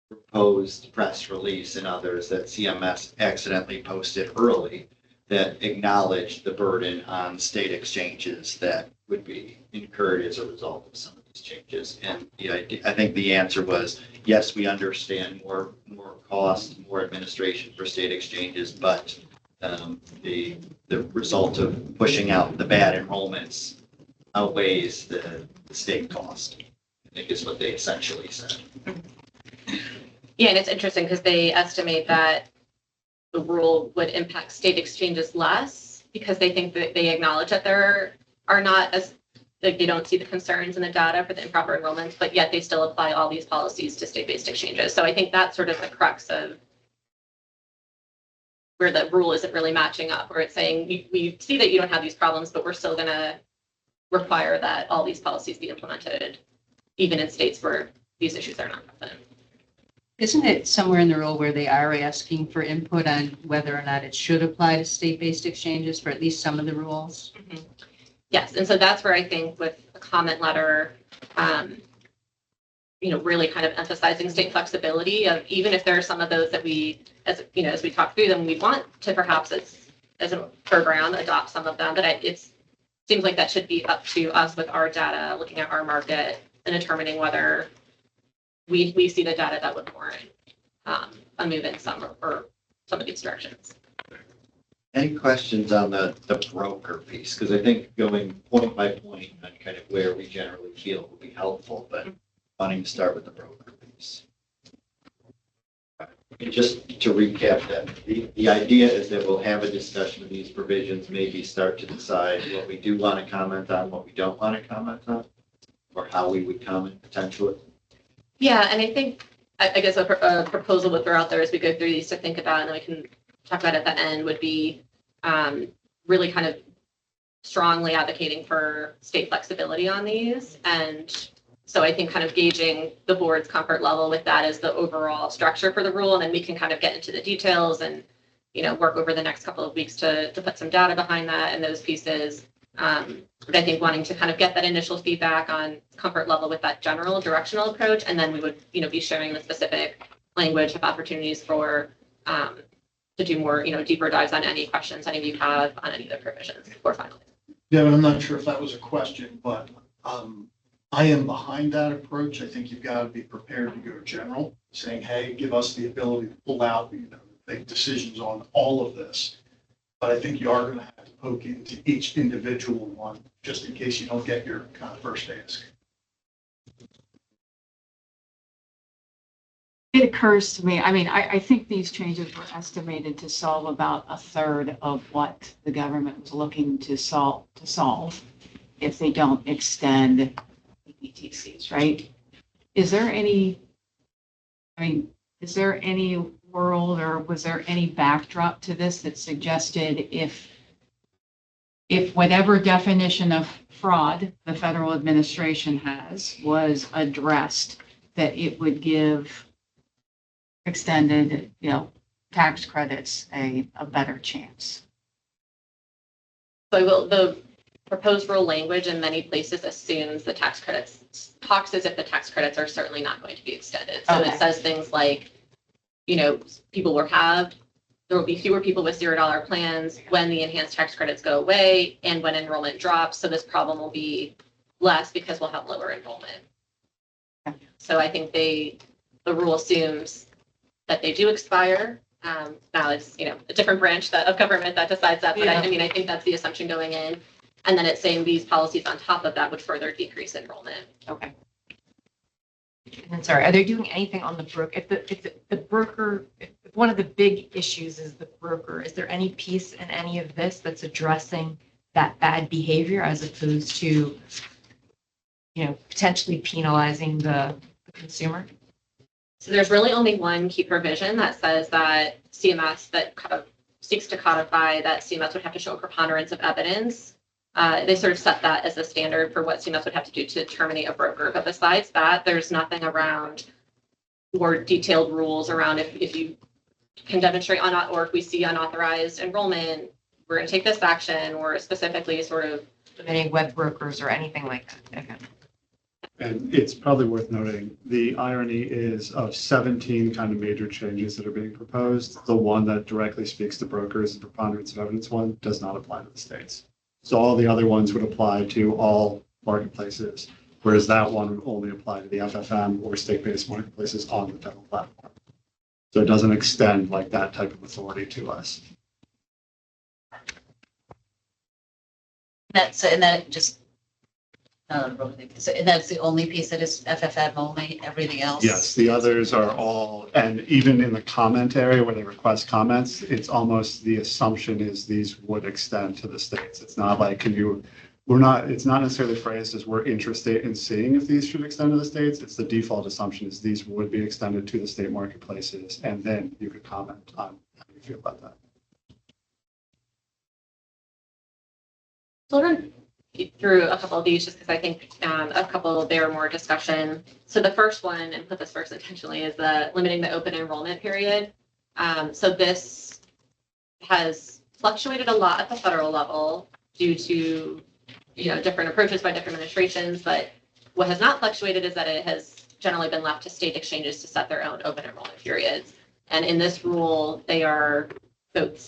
proposed press release and others that CMS accidentally posted early that acknowledged the burden on state exchanges that would be incurred as a result of some of these changes. And I think the answer was, yes, we understand more cost, more administration for state exchanges, but the result of pushing out the bad enrollments outweighs the state cost, I think is what they essentially said. Yeah, and it's interesting because they estimate that the rule would impact state exchanges less because they think that they acknowledge that there are not as, like, they don't see the concerns in the data for the improper enrollments, but yet they still apply all these policies to state-based exchanges. So I think that's sort of the crux of where the rule isn't really matching up, where it's saying, we see that you don't have these problems, but we're still going to require that all these policies be implemented, even in states where these issues are not present. Isn't it somewhere in the rule where they are asking for input on whether or not it should apply to state-based exchanges for at least some of the rules? Mm-hmm. Yes, and so that's where I think with a comment letter, really kind of emphasizing state flexibility of even if there are some of those that we, as we talk through them, we want to perhaps as a program adopt some of them, but it seems like that should be up to us with our data, looking at our market and determining whether we see the data that would warrant a move in some or some of these directions. Any questions on the broker piece? Because I think going point by point on kind of where we generally feel will be helpful, but wanting to start with the broker piece. And just to recap that, the idea is that we'll have a discussion of these provisions, maybe start to decide what we do want to comment on, what we don't want to comment on, or how we would comment potentially. Yeah, and I think, I guess a proposal would throw out there as we go through these to think about, and then we can talk about at the end, would be really kind of strongly advocating for state flexibility on these. And so I think kind of gauging the board's comfort level with that as the overall structure for the rule, and then we can kind of get into the details and, work over the next couple of weeks to put some data behind that and those pieces. But I think wanting to kind of get that initial feedback on comfort level with that general directional approach, and then we would, be sharing the specific language of opportunities for to do more, deeper dives on any questions any of you have on any of the provisions before finally. Yeah, but I'm not sure if that was a question, but I am behind that approach. I think you've got to be prepared to go general, saying, hey, give us the ability to pull out, make decisions on all of this. But I think you are going to have to poke into each individual one, just in case you don't get your kind of first ask. It occurs to me, I think these changes were estimated to solve about a third of what the government was looking to solve if they don't extend ETCs, right? Is there any world or was there any backdrop to this that suggested if whatever definition of fraud the federal administration has was addressed, that it would give extended, tax credits a better chance? So the proposed rule language in many places assumes the tax credits, talks as if the tax credits are certainly not going to be extended. So Okay. It says things like, there will be fewer people with $0 plans when the enhanced tax credits go away and when enrollment drops. So this problem will be less because we'll have lower enrollment. Okay. So I think the rule assumes that they do expire. Now it's, a different branch of government that decides that, but Yeah. I think that's the assumption going in. And then it's saying these policies on top of that would further decrease enrollment. Okay. And then, sorry, are they doing anything on the broker? If the broker, if one of the big issues is the broker, is there any piece in any of this that's addressing that bad behavior as opposed to, potentially penalizing the consumer? So there's really only one key provision that says that CMS that seeks to codify that CMS would have to show a preponderance of evidence. They sort of set that as a standard for what CMS would have to do to terminate a broker. But besides that, there's nothing around more detailed rules around if you can demonstrate or if we see unauthorized enrollment, we're going to take this action, or specifically sort of Limiting web brokers or anything like that? Okay. And it's probably worth noting, the irony is of 17 kind of major changes that are being proposed, the one that directly speaks to brokers, the preponderance of evidence one, does not apply to the states. So all the other ones would apply to all marketplaces, whereas that one would only apply to the FFM or state-based marketplaces on the federal platform. So it doesn't extend like that type of authority to us. And that just, so, and that's the only piece that is FFM only, everything else? Yes, the others are all, and even in the comment area where they request comments, it's almost the assumption is these would extend to the states. It's not like, it's not necessarily phrased as we're interested in seeing if these should extend to the states. It's the default assumption is these would be extended to the state marketplaces, and then you could comment on how you feel about that. So we'll run through a couple of these just because I think a couple bear more discussion. So the first one, and put this first intentionally, is the limiting the open enrollment period. So this has fluctuated a lot at the federal level due to different approaches by different administrations. But what has not fluctuated is that it has generally been left to state exchanges to set their own open enrollment periods. And in this rule, they are both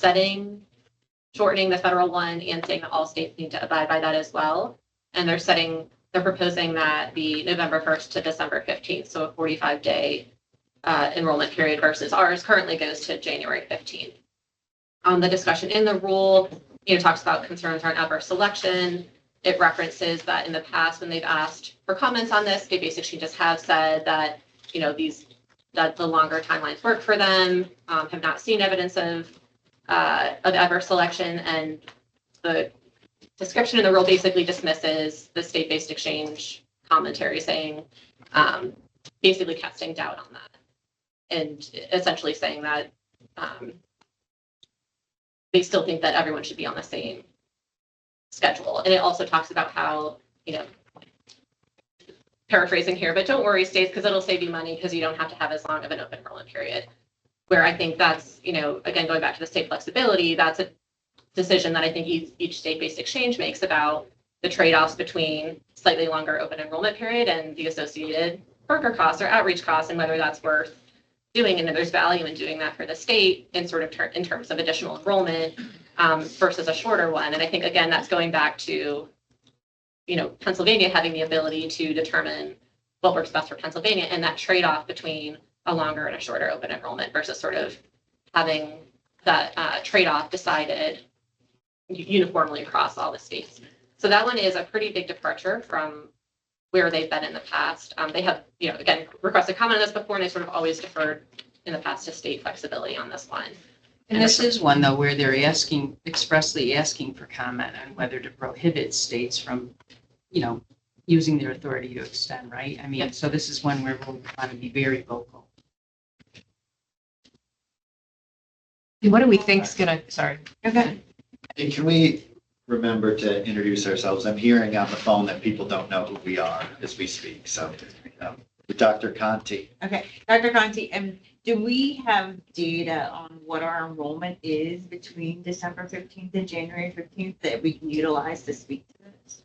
shortening the federal one and saying that all states need to abide by that as well. And they're proposing that be November 1st to December 15th, so a 45-day enrollment period versus ours currently goes to January 15th. The discussion in the rule, talks about concerns around adverse selection. It references that in the past when they've asked for comments on this, state-based exchanges have said that, that the longer timelines work for them, have not seen evidence of adverse selection, and the description in the rule basically dismisses the state-based exchange commentary, saying basically casting doubt on that, and essentially saying that they still think that everyone should be on the same schedule. And it also talks about how, paraphrasing here, but don't worry, states, because it'll save you money because you don't have to have as long of an open enrollment period. Where I think that's, again, going back to the state flexibility, that's a decision that I think each state-based exchange makes about the trade-offs between slightly longer open enrollment period and the associated broker costs or outreach costs, and whether that's worth doing, and if there's value in doing that for the state in sort of in terms of additional enrollment versus a shorter one. And I think, again, that's going back to, Pennsylvania having the ability to determine what works best for Pennsylvania, and that trade-off between a longer and a shorter open enrollment versus sort of having that trade-off decided uniformly across all the states. So that one is a pretty big departure from where they've been in the past. They have, again, requested comment on this before, and they sort of always deferred in the past to state flexibility on this one. And this is one, though, where they're expressly asking for comment on whether to prohibit states from, using their authority to extend, right? I mean, Yep. So this is one where we'll want to be very vocal. What do we think's gonna, sorry. Okay. Hey, can we remember to introduce ourselves? I'm hearing on the phone that people don't know who we are as we speak. So, Dr. Conti. Okay, Dr. Conti, do we have data on what our enrollment is between December 15th and January 15th that we can utilize to speak to this?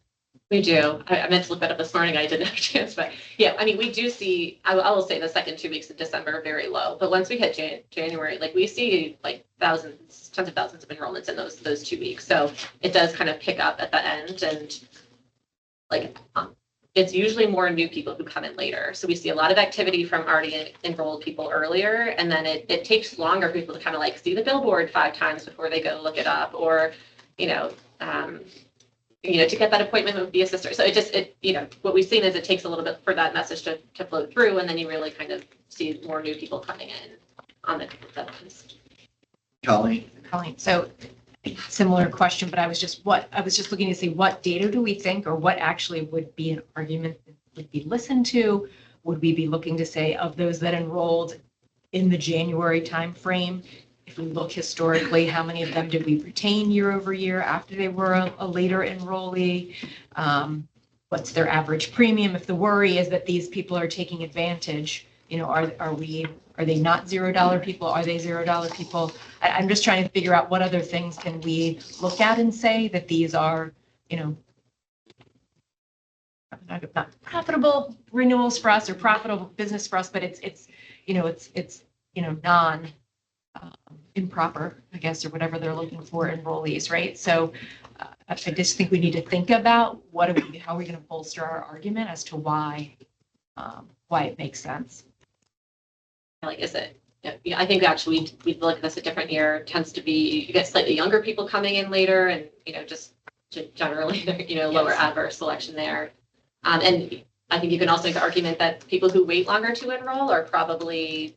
We do. I meant to look that up this morning. I didn't have a chance, but yeah, I mean, we do see, I will say the second 2 weeks of December are very low, but once we hit January, like we see like thousands, tens of thousands of enrollments in those 2 weeks. So it does kind of pick up at the end, and like it's usually more new people who come in later. So we see a lot of activity from already enrolled people earlier, and then it takes longer for people to kind of like see the billboard 5 times before they go look it up, or, to get that appointment with the assistant. So what we've seen is it takes a little bit for that message to flow through, and then you really kind of see more new people coming in on the list. Colleen. So similar question, but I was just looking to see what data do we think, or what actually would be an argument that would be listened to? Would we be looking to say of those that enrolled in the January timeframe? If we look historically, how many of them did we retain year over year after they were a later enrollee? What's their average premium? If the worry is that these people are taking advantage, are they not $0 people? Are they $0 people? I'm just trying to figure out what other things can we look at and say that these are, not profitable renewals for us or profitable business for us, but it's non improper, I guess, or whatever they're looking for enrollees, right? So I just think we need to think about how are we going to bolster our argument as to why it makes sense. Like, is it, yeah, I think actually we look at this a different year. It tends to be, you get slightly younger people coming in later and, just generally, lower Yes. adverse selection there. And I think you can also make the argument that people who wait longer to enroll are probably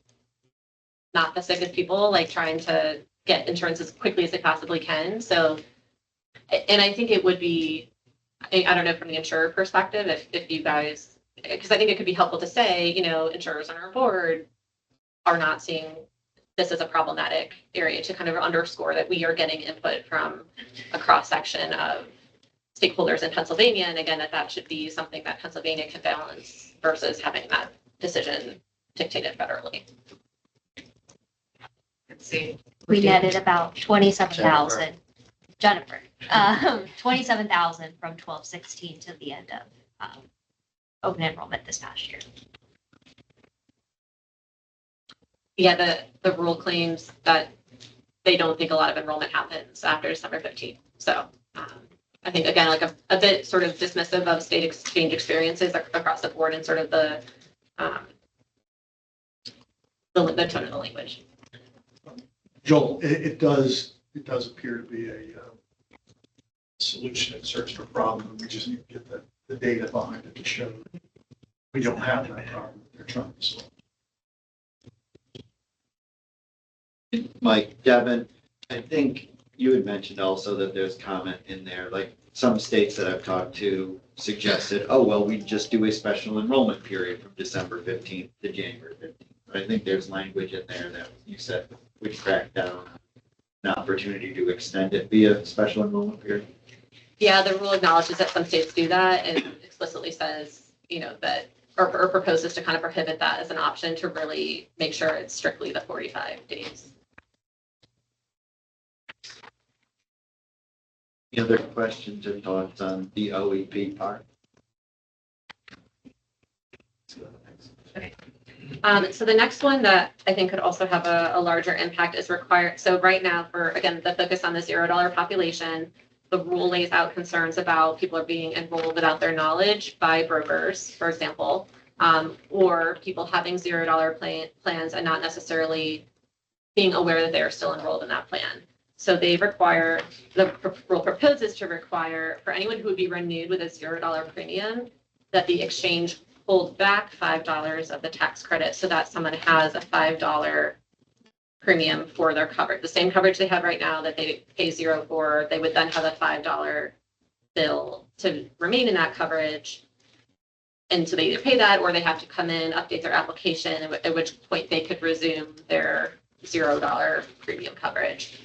not the sickest people, like trying to get insurance as quickly as they possibly can. So, and I think it would be, I don't know, from the insurer perspective, if you guys, because I think it could be helpful to say, insurers on our board are not seeing this as a problematic area, to kind of underscore that we are getting input from a cross section of stakeholders in Pennsylvania. And again, that should be something that Pennsylvania can balance versus having that decision dictated federally. Let's see. We netted about 27,000. Jennifer, 27,000 from 12/16 to the end of open enrollment this past year. Yeah, the rule claims that they don't think a lot of enrollment happens after December 15th. So I think, again, like a bit sort of dismissive of state exchange experiences across the board and sort of the tone of the language. Joel, it does appear to be a solution in search of a problem. We just need to get the data behind it to show we don't have that problem that they're trying to solve. Mike, Devin, I think you had mentioned also that there's comment in there, like some states that I've talked to suggested, oh, well, we just do a special enrollment period from December 15th to January 15th. But I think there's language in there that you said would crack down an opportunity to extend it via special enrollment period. Yeah, the rule acknowledges that some states do that and explicitly says, that or proposes to kind of prohibit that as an option to really make sure it's strictly the 45 days. Any other questions or thoughts on the OEP part? So the next one that I think could also have a larger impact is required. So right now, for, again, the focus on the $0 population, the rule lays out concerns about people are being enrolled without their knowledge by brokers, for example, or people having $0 plans and not necessarily being aware that they are still enrolled in that plan. So the rule proposes to require for anyone who would be renewed with a $0 premium that the exchange hold back $5 of the tax credit so that someone has a $5 premium for their coverage. The same coverage they have right now that they pay $0 for, they would then have a $5 bill to remain in that coverage. And so they either pay that or they have to come in, update their application, at which point they could resume their $0 premium coverage.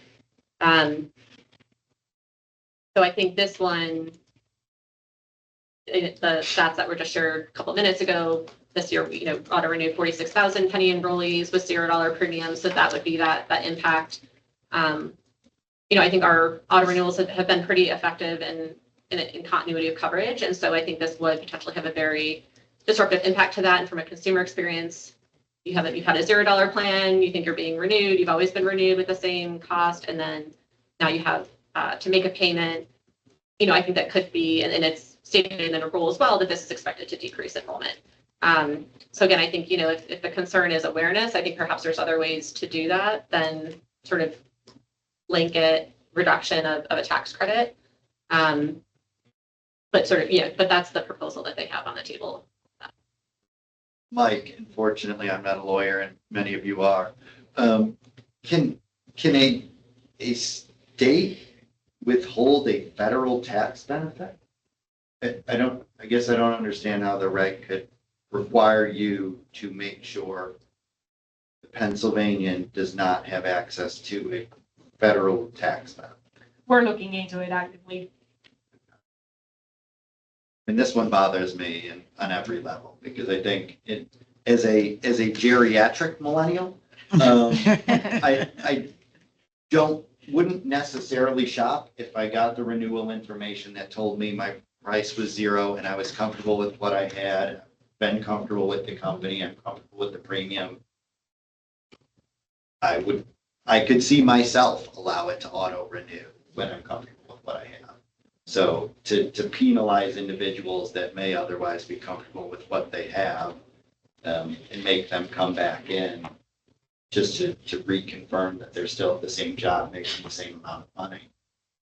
So I think this one, the stats that were just shared a couple of minutes ago, this year, auto renewed 46,000 Pennie enrollees with $0 premiums. So that would be that impact. I think our auto renewals have been pretty effective in continuity of coverage. And so I think this would potentially have a very disruptive impact to that. And from a consumer experience, you've had a $0 plan, you think you're being renewed, you've always been renewed with the same cost, and then now you have to make a payment. I think that could be, and it's stated in the rule as well, that this is expected to decrease enrollment. So again, I think, if the concern is awareness, I think perhaps there's other ways to do that than sort of blanket reduction of a tax credit. But but that's the proposal that they have on the table. Mike, unfortunately, I'm not a lawyer and many of you are. Can a state withhold a federal tax benefit? I guess I don't understand how the reg could require you to make sure the Pennsylvanian does not have access to a federal tax benefit. We're looking into it actively. And this one bothers me on every level, because I think as a geriatric millennial, I wouldn't necessarily shop if I got the renewal information that told me my price was zero and I was comfortable with what I had, been comfortable with the company, I'm comfortable with the premium, I could see myself allow it to auto renew when I'm comfortable with what I have. So to penalize individuals that may otherwise be comfortable with what they have, and make them come back in just to reconfirm that they're still at the same job, making the same amount of money,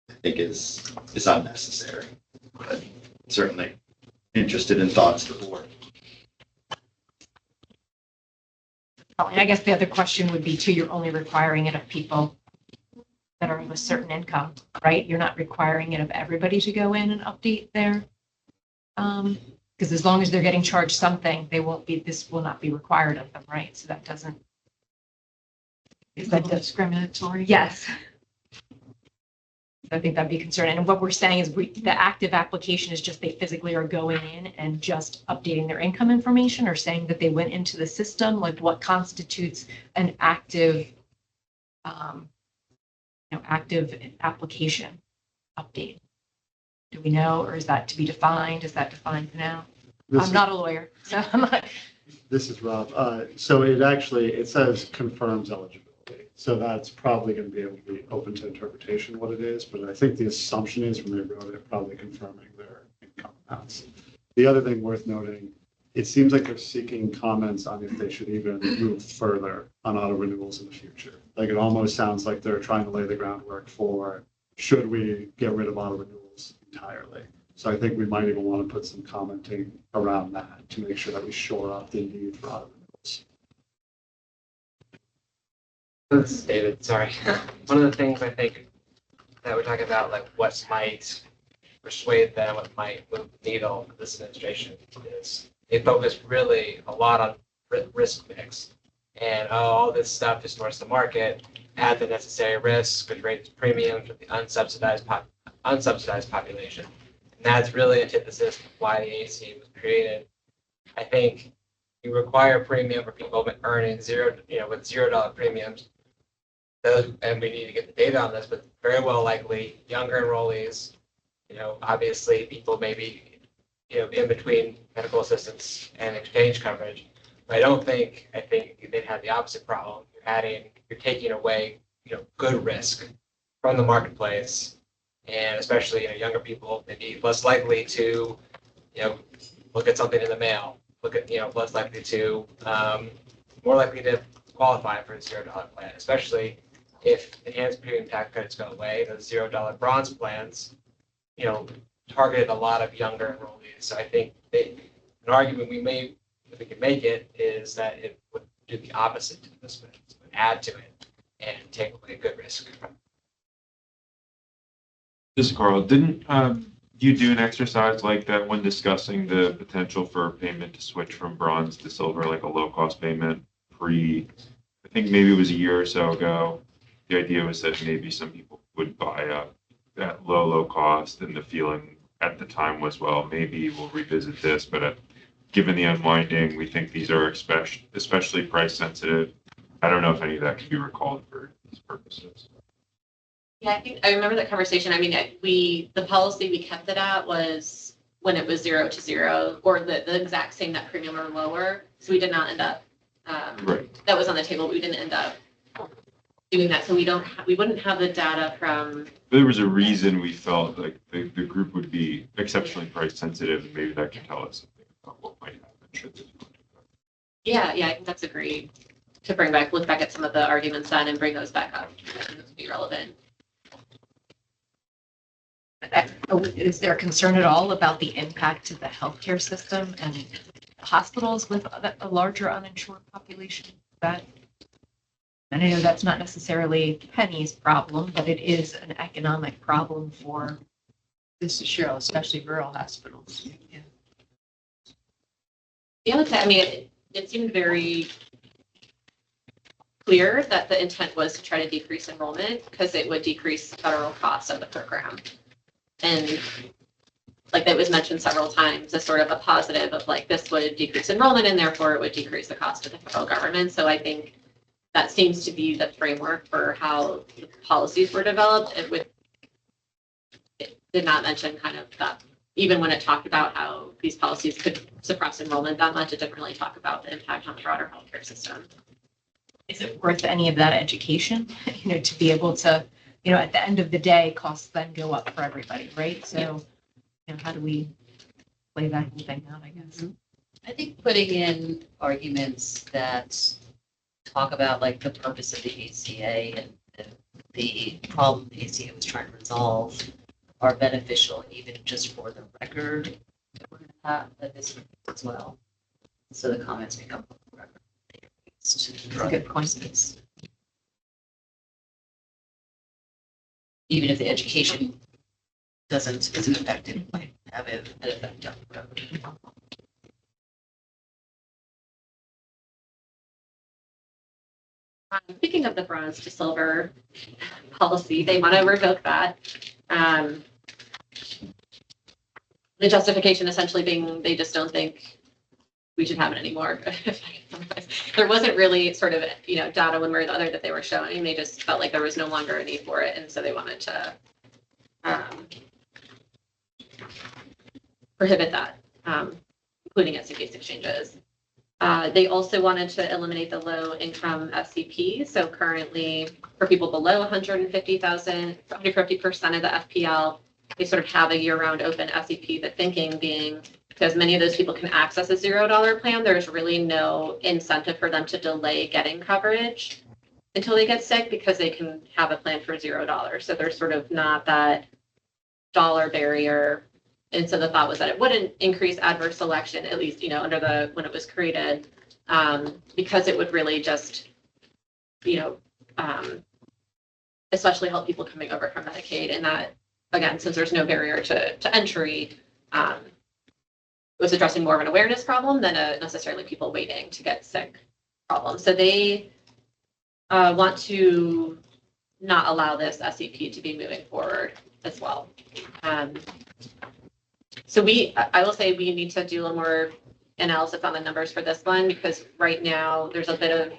I think is unnecessary. But certainly interested in thoughts of the board. Oh, and I guess the other question would be too, you're only requiring it of people that are of a certain income, right? You're not requiring it of everybody to go in and update their, because as long as they're getting charged something, this will not be required of them, right? So that doesn't. Is that discriminatory? Yes. I think that'd be concerning. And what we're saying is the active application is just they physically are going in and just updating their income information, or saying that they went into the system, like what constitutes an active, active application update. Do we know, or is that to be defined? Is that defined now? I'm not a lawyer, so I'm not. This is Rob. So it says confirms eligibility. So that's probably going to be able to be open to interpretation what it is, but I think the assumption is when they wrote it, probably confirming their income amounts. The other thing worth noting, it seems like they're seeking comments on if they should even move further on auto renewals in the future. Like it almost sounds like they're trying to lay the groundwork for, should we get rid of auto renewals entirely? So I think we might even want to put some commenting around that to make sure that we shore up the need for auto renewals. This is David, sorry. One of the things I think that we're talking about, like what might persuade them, what might move the needle for this administration is they focus really a lot on risk mix. And all this stuff distorts the market, add the necessary risks, which raises premiums with the unsubsidized population. And that's really antithesis of why the AC was created. I think you require a premium for people earning with $0 premiums. Those, and we need to get the data on this, but very well likely younger enrollees, obviously people maybe, in between medical assistance and exchange coverage. But I think they'd have the opposite problem. You're taking away, good risk from the marketplace, and especially, younger people may be less likely to, look at something in the mail, less likely to, more likely to qualify for a $0 plan, especially if enhanced premium tax credits go away. Those $0 bronze plans, targeted a lot of younger enrollees. So I think an argument if we can make it, is that it would do the opposite to this, it would add to it and take away good risk. This is Carl. Didn't you do an exercise like that when discussing the potential for payment to switch from bronze to silver, like a low-cost payment I think maybe it was a year or so ago. The idea was that maybe some people would buy up at low cost, and the feeling at the time was, well, maybe we'll revisit this, but given the unwinding, we think these are especially price sensitive. I don't know if any of that can be recalled for these purposes. Yeah, I think I remember that conversation. I mean, the policy we kept it at was when it was 0 to 0, or the exact same net premium or lower. So we did not end up, Right. That was on the table. We didn't end up doing that. So we wouldn't have the data from. There was a reason we felt like the group would be exceptionally price sensitive, and maybe that can tell us something about what might happen should this. Yeah, I think that's agreed. To look back at some of the arguments then and bring those back up. I think those would be relevant. Is there concern at all about the impact to the healthcare system and hospitals with a larger uninsured population? And I know that's not necessarily Pennie's problem, but it is an economic problem for. This is Cheryl, especially rural hospitals. Yeah, I mean, it seemed very clear that the intent was to try to decrease enrollment because it would decrease federal costs of the program. And like that was mentioned several times as sort of a positive of like this would decrease enrollment and therefore it would decrease the cost of the federal government. So I think that seems to be the framework for how the policies were developed. It did not mention kind of that even when it talked about how these policies could suppress enrollment that much, it didn't really talk about the impact on the broader healthcare system. Is it worth any of that education, to be able to, at the end of the day, costs then go up for everybody, right? So, how do we play that whole thing out, I guess? I think putting in arguments that talk about like the purpose of the ACA and the problem the ACA was trying to resolve are beneficial, even just for the record that we're going to have at this as well. So the comments become record. That's a good point. Even if the education isn't effective, it might have an effect on the record. Speaking of the bronze to silver policy, they want to revoke that. The justification essentially being they just don't think we should have it anymore. There wasn't really sort of, data one way or the other that they were showing. They just felt like there was no longer a need for it. And so they wanted to prohibit that, including SCPS exchanges. They also wanted to eliminate the low income SCP. So currently for people below 150,000, 150% of the FPL, they sort of have a year-round open SCP. The thinking being because many of those people can access a $0 plan, there's really no incentive for them to delay getting coverage until they get sick because they can have a plan for $0. So there's sort of not that dollar barrier. And so the thought was that it wouldn't increase adverse selection, at least, under when it was created, because it would really just, especially help people coming over from Medicaid. And that, again, since there's no barrier to entry, it was addressing more of an awareness problem than necessarily people waiting to get sick problem. So they want to not allow this SCP to be moving forward as well. So I will say we need to do a little more analysis on the numbers for this one because right now there's a bit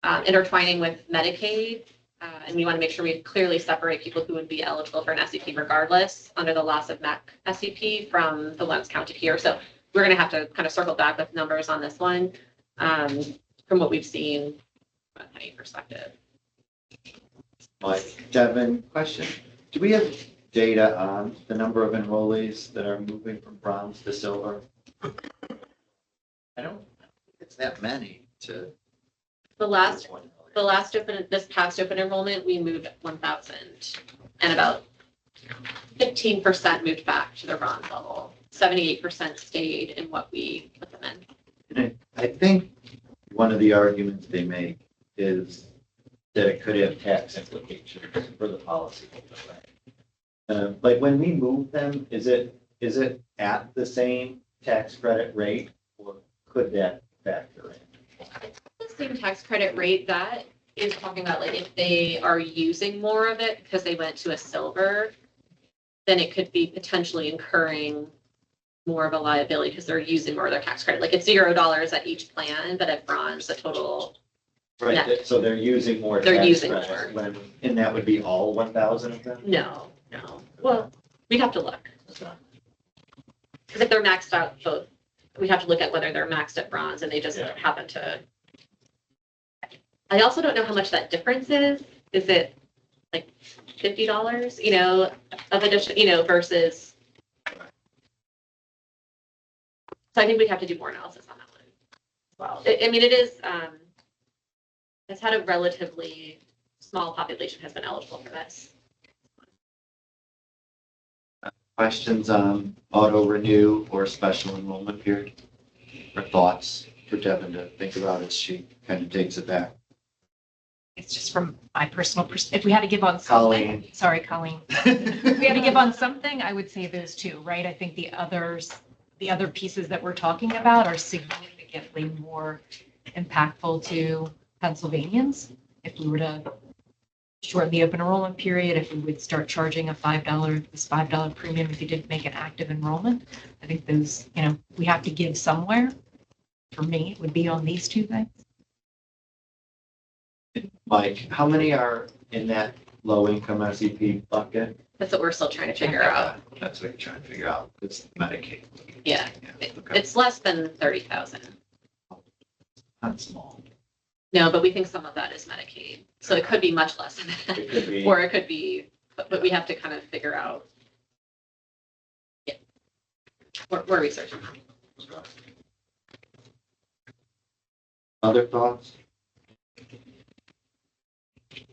of intertwining with Medicaid. And we want to make sure we clearly separate people who would be eligible for an SCP regardless under the loss of MEC SCP from the ones counted here. So we're going to have to kind of circle back with numbers on this one from what we've seen from a Pennie perspective. Mike, Devin, question. Do we have data on the number of enrollees that are moving from bronze to silver? I don't think it's that many to. This past open enrollment, we moved 1,000 and about 15% moved back to their bronze level. 78% stayed in what we put them in. And I think one of the arguments they make is that it could have tax implications for the policy. Like when we move them, is it at the same tax credit rate or could that factor in? The same tax credit rate that is talking about like if they are using more of it because they went to a silver, then it could be potentially incurring more of a liability because they're using more of their tax credit. Like it's $0 at each plan, but at bronze, the total. Right, net. so they're using more They're tax using credit more. and that would be all 1,000 of them? No. Well, we'd have to look. Because if they're maxed out both, we have to look at whether they're maxed at bronze and they just happen to. I also don't know how much that difference is. Is it like $50, of addition, versus. So I think we'd have to do more analysis on that one as well. It is, it's had a relatively small population has been eligible for this. Questions on auto renew or special enrollment period? Or thoughts for Devin to think about as she kind of takes it back? It's just from my personal perspective. If we had to give on Colleen. something, sorry, Colleen. If we had to give on something, I would say those two, right? I think the other pieces that we're talking about are significantly more impactful to Pennsylvanians. If we were to shorten the open enrollment period, if we would start charging this $5 premium if you didn't make an active enrollment, I think those, we have to give somewhere. For me, it would be on these two things. Mike, how many are in that low income SEP bucket That's what we're still trying to figure out. That's what you're trying to figure out. It's Medicaid. Yeah, Okay. it's less than 30,000. Not small. No, but we think some of that is Medicaid. So it could be much less than that. It could be. Or it could be, but we have to kind of figure out. Yeah. We're researching. Other thoughts?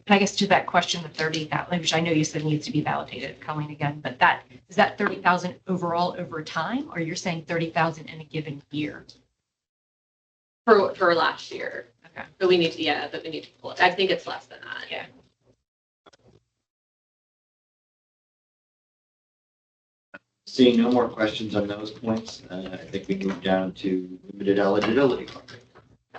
And I guess to that question, the 30,000, which I know you said needs to be validated, Colleen again, but that, is that 30,000 overall over time, or you're saying 30,000 in a given year? For last year. Okay. But we need to pull it. I think it's less than that. Yeah. Seeing no more questions on those points, I think we move down to limited eligibility.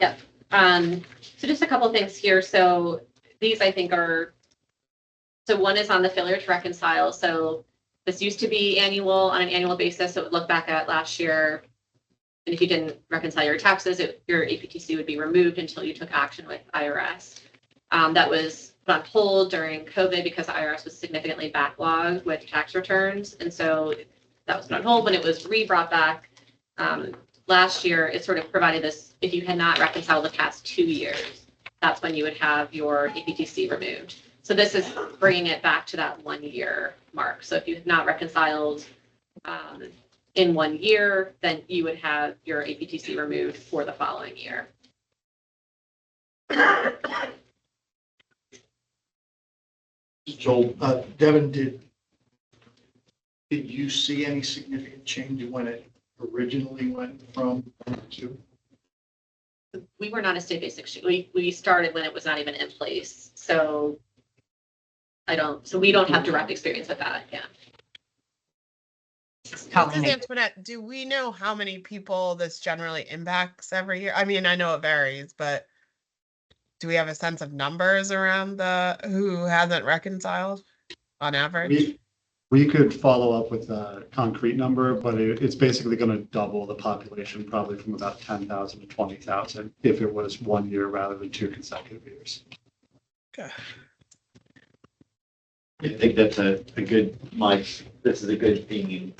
So just a couple things here. So these I think are, so one is on the failure to reconcile. So this used to be on an annual basis. So it would look back at last year. And if you didn't reconcile your taxes, your APTC would be removed until you took action with IRS. That was put on hold during COVID because the IRS was significantly backlogged with tax returns. And so that was put on hold. When it was brought back last year, it sort of provided this, if you had not reconciled the past 2 years, that's when you would have your APTC removed. So this is bringing it back to that 1 year mark. So if you have not reconciled in 1 year, then you would have your APTC removed for the following year. Joel, Devin, did you see any significant change when it originally went from 1 to 2? We were not a state-based exchange. We started when it was not even in place. So we don't have direct experience with that. Yeah. This is Antoinette. Do we know how many people this generally impacts every year? I mean, I know it varies, but do we have a sense of numbers around who hasn't reconciled on average? We could follow up with a concrete number, but it's basically going to double the population, probably from about 10,000 to 20,000 if it was 1 year rather than 2 consecutive years. Okay. I think that's a good, Mike, this is a good theme,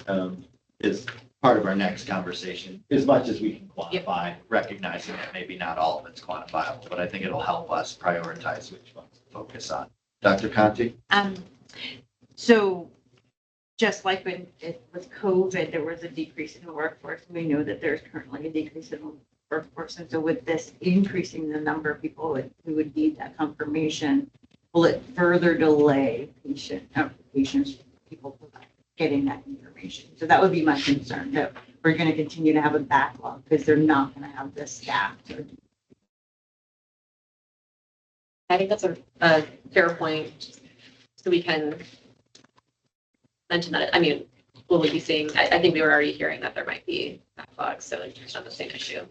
is part of our next conversation, as much as we can quantify, recognizing that maybe not all of it's quantifiable, but I think it'll help us prioritize which ones to focus on. Dr. Conti? So just like with COVID, there was a decrease in the workforce. We know that there's currently a decrease in the workforce. And so with this increasing the number of people who would need that confirmation, will it further delay patients, people getting that information? So that would be my concern, that we're going to continue to have a backlog because they're not going to have the staff to. I think that's a fair point. So we can mention that. I mean, will we be seeing, I think we were already hearing that there might be backlogs, so it's not the same issue.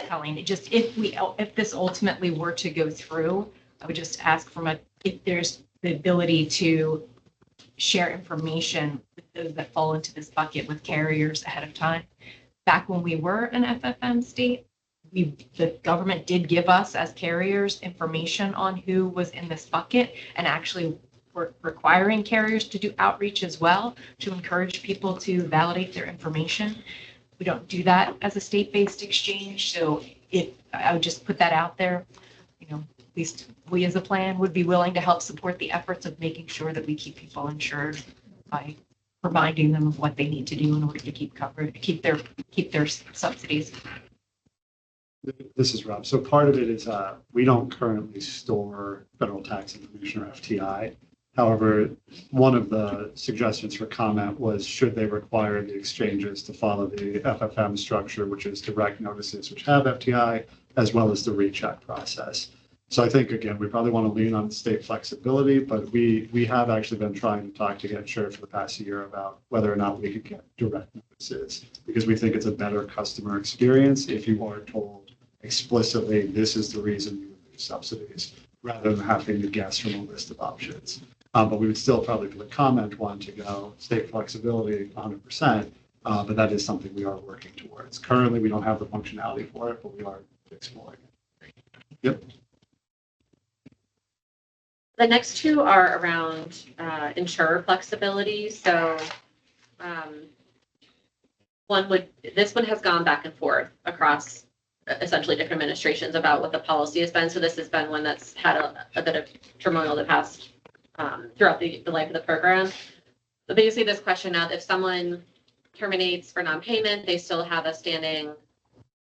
Colleen, if this ultimately were to go through, I would just ask if there's the ability to share information with those that fall into this bucket with carriers ahead of time. Back when we were an FFM state, the government did give us as carriers information on who was in this bucket, and actually were requiring carriers to do outreach as well to encourage people to validate their information. We don't do that as a state-based exchange, so I would just put that out there. At least we as a plan would be willing to help support the efforts of making sure that we keep people insured by reminding them of what they need to do in order to keep covered, keep their subsidies. This is Rob. So part of it is we don't currently store federal tax information or FTI. However, one of the suggestions for comment was, should they require the exchanges to follow the FFM structure, which is direct notices which have FTI, as well as the recheck process. So I think, again, we probably want to lean on state flexibility, but we have actually been trying to talk to get insured for the past year about whether or not we could get direct notices, because we think it's a better customer experience if you are told explicitly, this is the reason you would lose subsidies, rather than having to guess from a list of options. But we would still probably, for the comment, want to go state flexibility 100%, but that is something we are working towards. Currently, we don't have the functionality for it, but we are exploring it. Yep. The next two are around insurer flexibility. So this one has gone back and forth across essentially different administrations about what the policy has been. So this has been one that's had a bit of turmoil the past throughout the life of the program. But basically this question of if someone terminates for non-payment, they still have a standing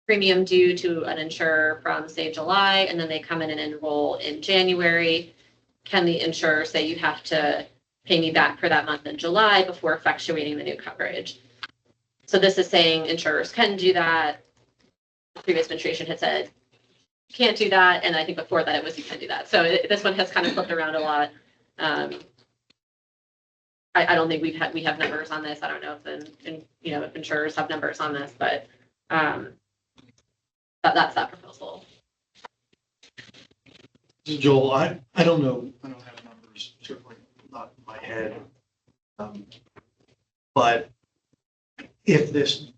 premium due to an insurer from, say, July, and then they come in and enroll in January. Can the insurer say you have to pay me back for that month in July before effectuating the new coverage? So this is saying insurers can do that. The previous administration had said you can't do that, and I think before that it was you can do that. So this one has kind of flipped around a lot. I don't think we have numbers on this. I don't know if insurers have numbers on this, but that's that proposal. Joel, I don't know. I don't have numbers, certainly not in my head. But if this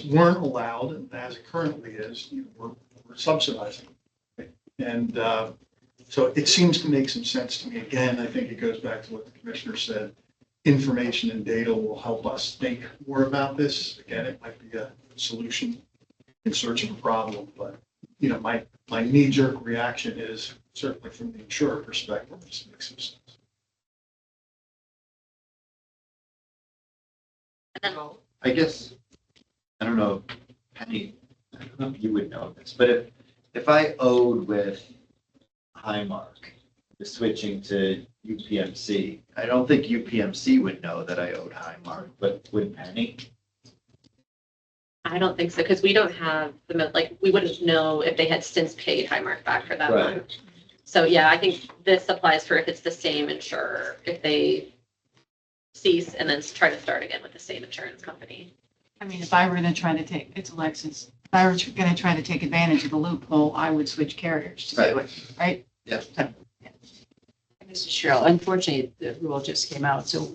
weren't allowed, and as it currently is, we're subsidizing it. And so it seems to make some sense to me. Again, I think it goes back to what the commissioner said. Information and data will help us think more about this. Again, it might be a solution in search of a problem, but my knee-jerk reaction is certainly from the insurer perspective, this makes some sense. I guess, I don't know, Penny, I don't know if you would know this, but if I owed with Highmark, switching to UPMC, I don't think UPMC would know that I owed Highmark, but would Penny? I don't think so, because we don't have we wouldn't know if they had since paid Highmark back for that month. So yeah, I think this applies for if it's the same insurer, if they cease and then try to start again with the same insurance company. I mean, if I were going to try to take, it's Alexis, if I were going to try to take advantage of the loophole, I would switch carriers to do it, right? Yeah. This is Cheryl. Unfortunately, the rule just came out, so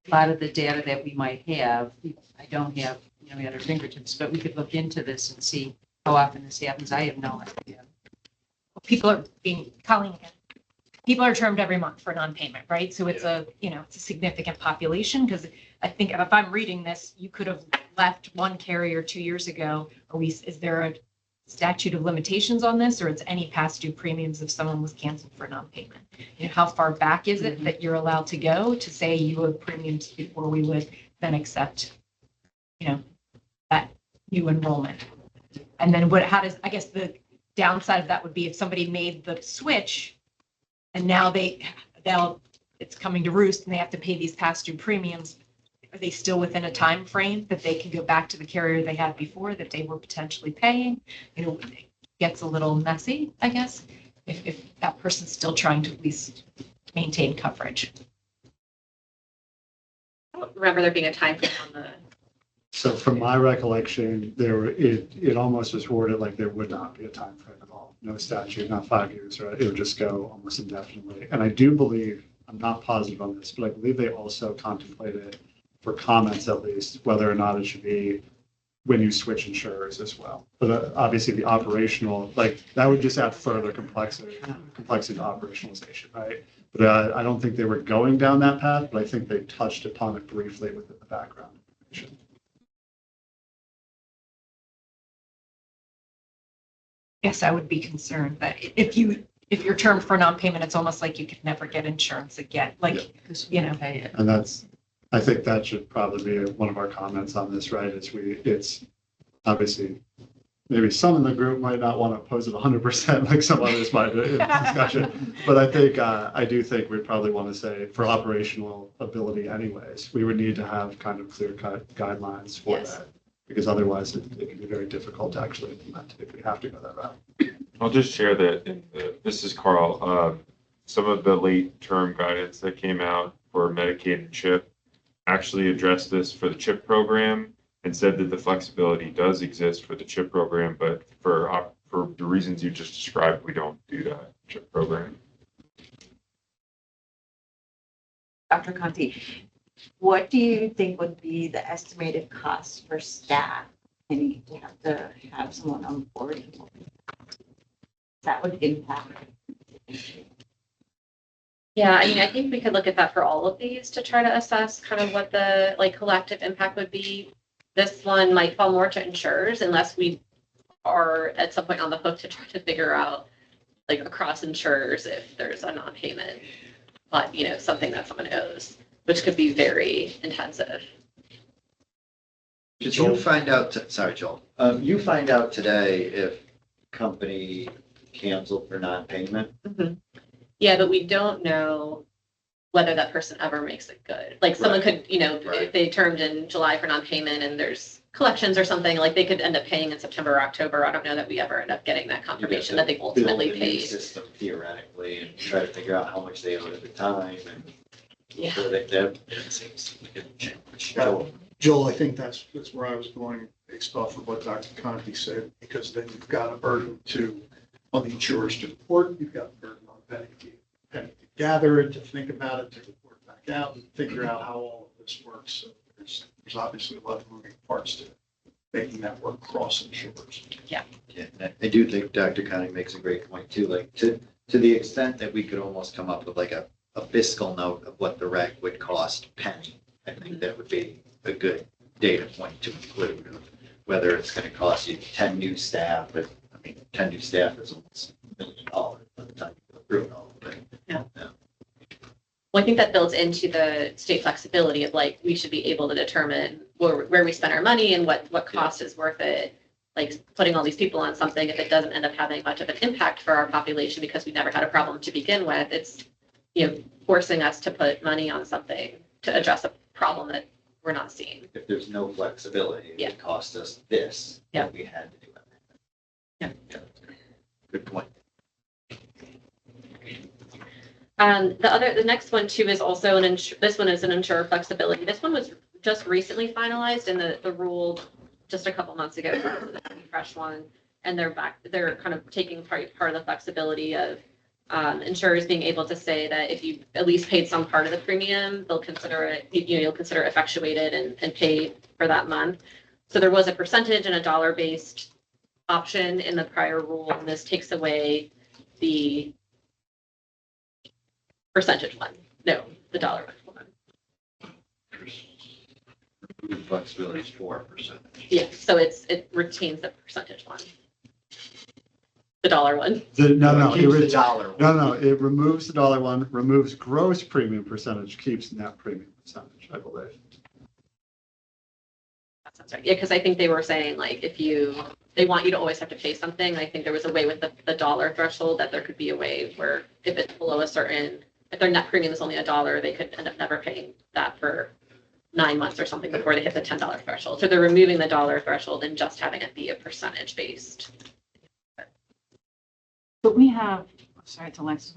a lot of the data that we might have, I don't have, at our fingertips, but we could look into this and see how often this happens. I have no idea. People are calling again. People are termed every month for non-payment, right? So it's it's a significant population, because I think if I'm reading this, you could have left one carrier 2 years ago. Is there a statute of limitations on this, or it's any past due premiums if someone was canceled for non-payment? How far back is it that you're allowed to go to say you owed premiums before we would then accept, that new enrollment? And then I guess the downside of that would be if somebody made the switch and now it's coming to roost and they have to pay these past due premiums. Are they still within a time frame that they can go back to the carrier they had before that they were potentially paying? It gets a little messy, I guess, if that person's still trying to at least maintain coverage. I don't remember there being a time frame on the. So from my recollection, it almost was worded like there would not be a time frame at all. No statute, not 5 years, right? It would just go almost indefinitely. And I do believe, I'm not positive on this, but I believe they also contemplated, for comments at least, whether or not it should be when you switch insurers as well. But obviously the operational, that would just add further complexity to operationalization, right? But I don't think they were going down that path, but I think they touched upon it briefly within the background information. Yes, I would be concerned that if you're termed for non-payment, it's almost like you could never get insurance again. And I think that should probably be one of our comments on this, right? It's obviously, maybe some in the group might not want to oppose it 100% like some others might in discussion. But I do think we'd probably want to say for operational ability anyways, we would need to have kind of clear-cut guidelines for that. Because otherwise it can be very difficult to actually implement if we have to go that route. I'll just share that, this is Carl, some of the late term guidance that came out for Medicaid and CHIP actually addressed this for the CHIP program and said that the flexibility does exist for the CHIP program, but for the reasons you just described, we don't do that CHIP program. Dr. Conti, what do you think would be the estimated cost for staff? And you have to have someone on board that would impact. Yeah, I mean, I think we could look at that for all of these to try to assess kind of what the like collective impact would be. This one might fall more to insurers unless we are at some point on the hook to try to figure out like across insurers if there's a non-payment, but you know, something that someone owes, which could be very intensive. Did you find out, sorry, Joel, you find out today if company canceled for non-payment? Yeah, but we don't know whether that person ever makes it good. Like someone could, you know, if they termed in July for non-payment and there's collections or something, like they could end up paying in September or October. I don't know that we ever end up getting that confirmation that they ultimately Build a new paid. system theoretically and try to figure out how much they owed at the time and Yeah. before they did. It seems like a challenge. Yeah. Joel, I think that's where I was going based off of what Dr. Conti said, because then you've got a burden on the insurers to report, you've got a burden on Pennie to gather it, to think about it, to report back out, and figure out how all of this works. So there's obviously a lot of moving parts to making that work cross insurers. Yeah, I do think Dr. Conti makes a great point too, like to the extent that we could almost come up with like a fiscal note of what the rec would cost Pennie. I think that would be a good data point to include, whether it's going to cost you 10 new staff, but I mean, 10 new staff is almost $1 million by the time you go through it all. But, Yeah. Well, I think that builds into the state flexibility of like, we should be able to determine where we spend our money and what cost is worth it. Like putting all these people on something, if it doesn't end up having much of an impact for our population because we never had a problem to begin with, it's, you know, forcing us to put money on something to address a problem that we're not seeing. if there's no flexibility, it would cost us this. Yeah. If we had to do it. Yeah. Good point. The next one too is also this one is an insurer flexibility. This one was just recently finalized in the rule just a couple months ago, the fresh one. And they're kind of taking part of the flexibility of insurers being able to say that if you at least paid some part of the premium, they'll consider it, you'll consider it effectuated and paid for that month. So there was a percentage and a dollar-based option in the prior rule, and this takes away the percentage one. No, the dollar one. Flexibility is 4%. Yeah, so it retains the percentage one. The dollar one. No, Keeps the dollar one. No, it removes the dollar one, removes gross premium percentage, keeps net premium percentage, I believe. That sounds right. Yeah, because I think they were saying like they want you to always have to pay something. I think there was a way with the dollar threshold that there could be a way where if it's below a certain, if their net premium is only $1, they could end up never paying that for 9 months or something before they hit the $10 threshold. So they're removing the dollar threshold and just having it be a percentage based. But we have, sorry to Alexis,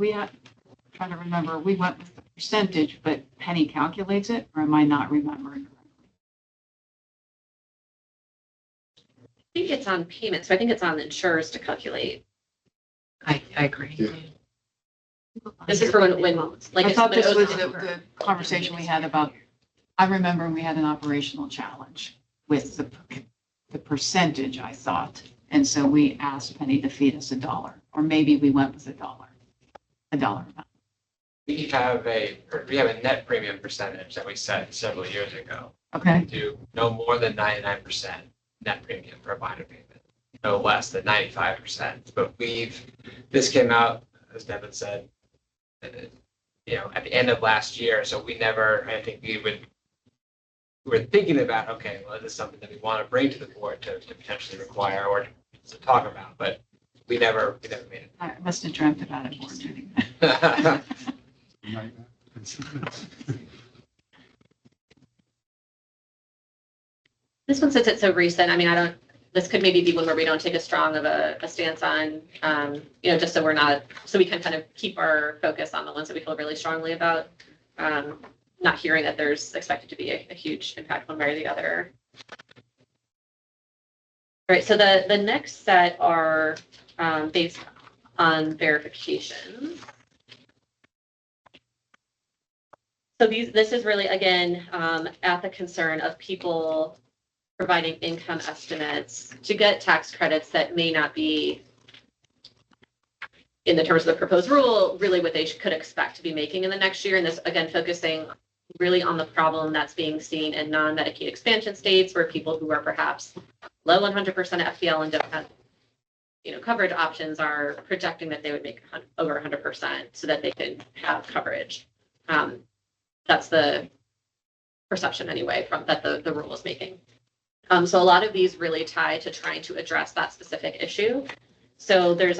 trying to remember, we went with the percentage, but Pennie calculates it, or am I not remembering correctly? I think it's on payment, so I think it's on the insurers to calculate. I agree. Yeah. This is for when like I if thought this someone was owes- the conversation we had about, I remember we had an operational challenge with the percentage, I thought. And so we asked Pennie to feed us $1, or maybe we went with $1 amount. We have a net premium percentage that we set several years ago. Okay, To no more than 99% net premium for a binder payment, no less than 95%. But this came out, as Devin said, at the end of last year. So I think we were thinking about, okay, well, this is something that we want to bring to the board to potentially require or to talk about, but we never made it. I must have dreamt about it more than anything. This one, since it's so recent, I mean, this could maybe be one where we don't take as strong of a stance on, just so we can kind of keep our focus on the ones that we feel really strongly about. Not hearing that there's expected to be a huge impact one way or the other. All right, so the next set are based on verification. So this is really, again, at the concern of people providing income estimates to get tax credits that may not be in the terms of the proposed rule, really what they could expect to be making in the next year. And this, again, focusing really on the problem that's being seen in non-Medicaid expansion states where people who are perhaps low 100% FPL and don't have, coverage options are projecting that they would make over 100% so that they could have coverage. That's the perception anyway from that the rule is making. So a lot of these really tie to trying to address that specific issue. So there's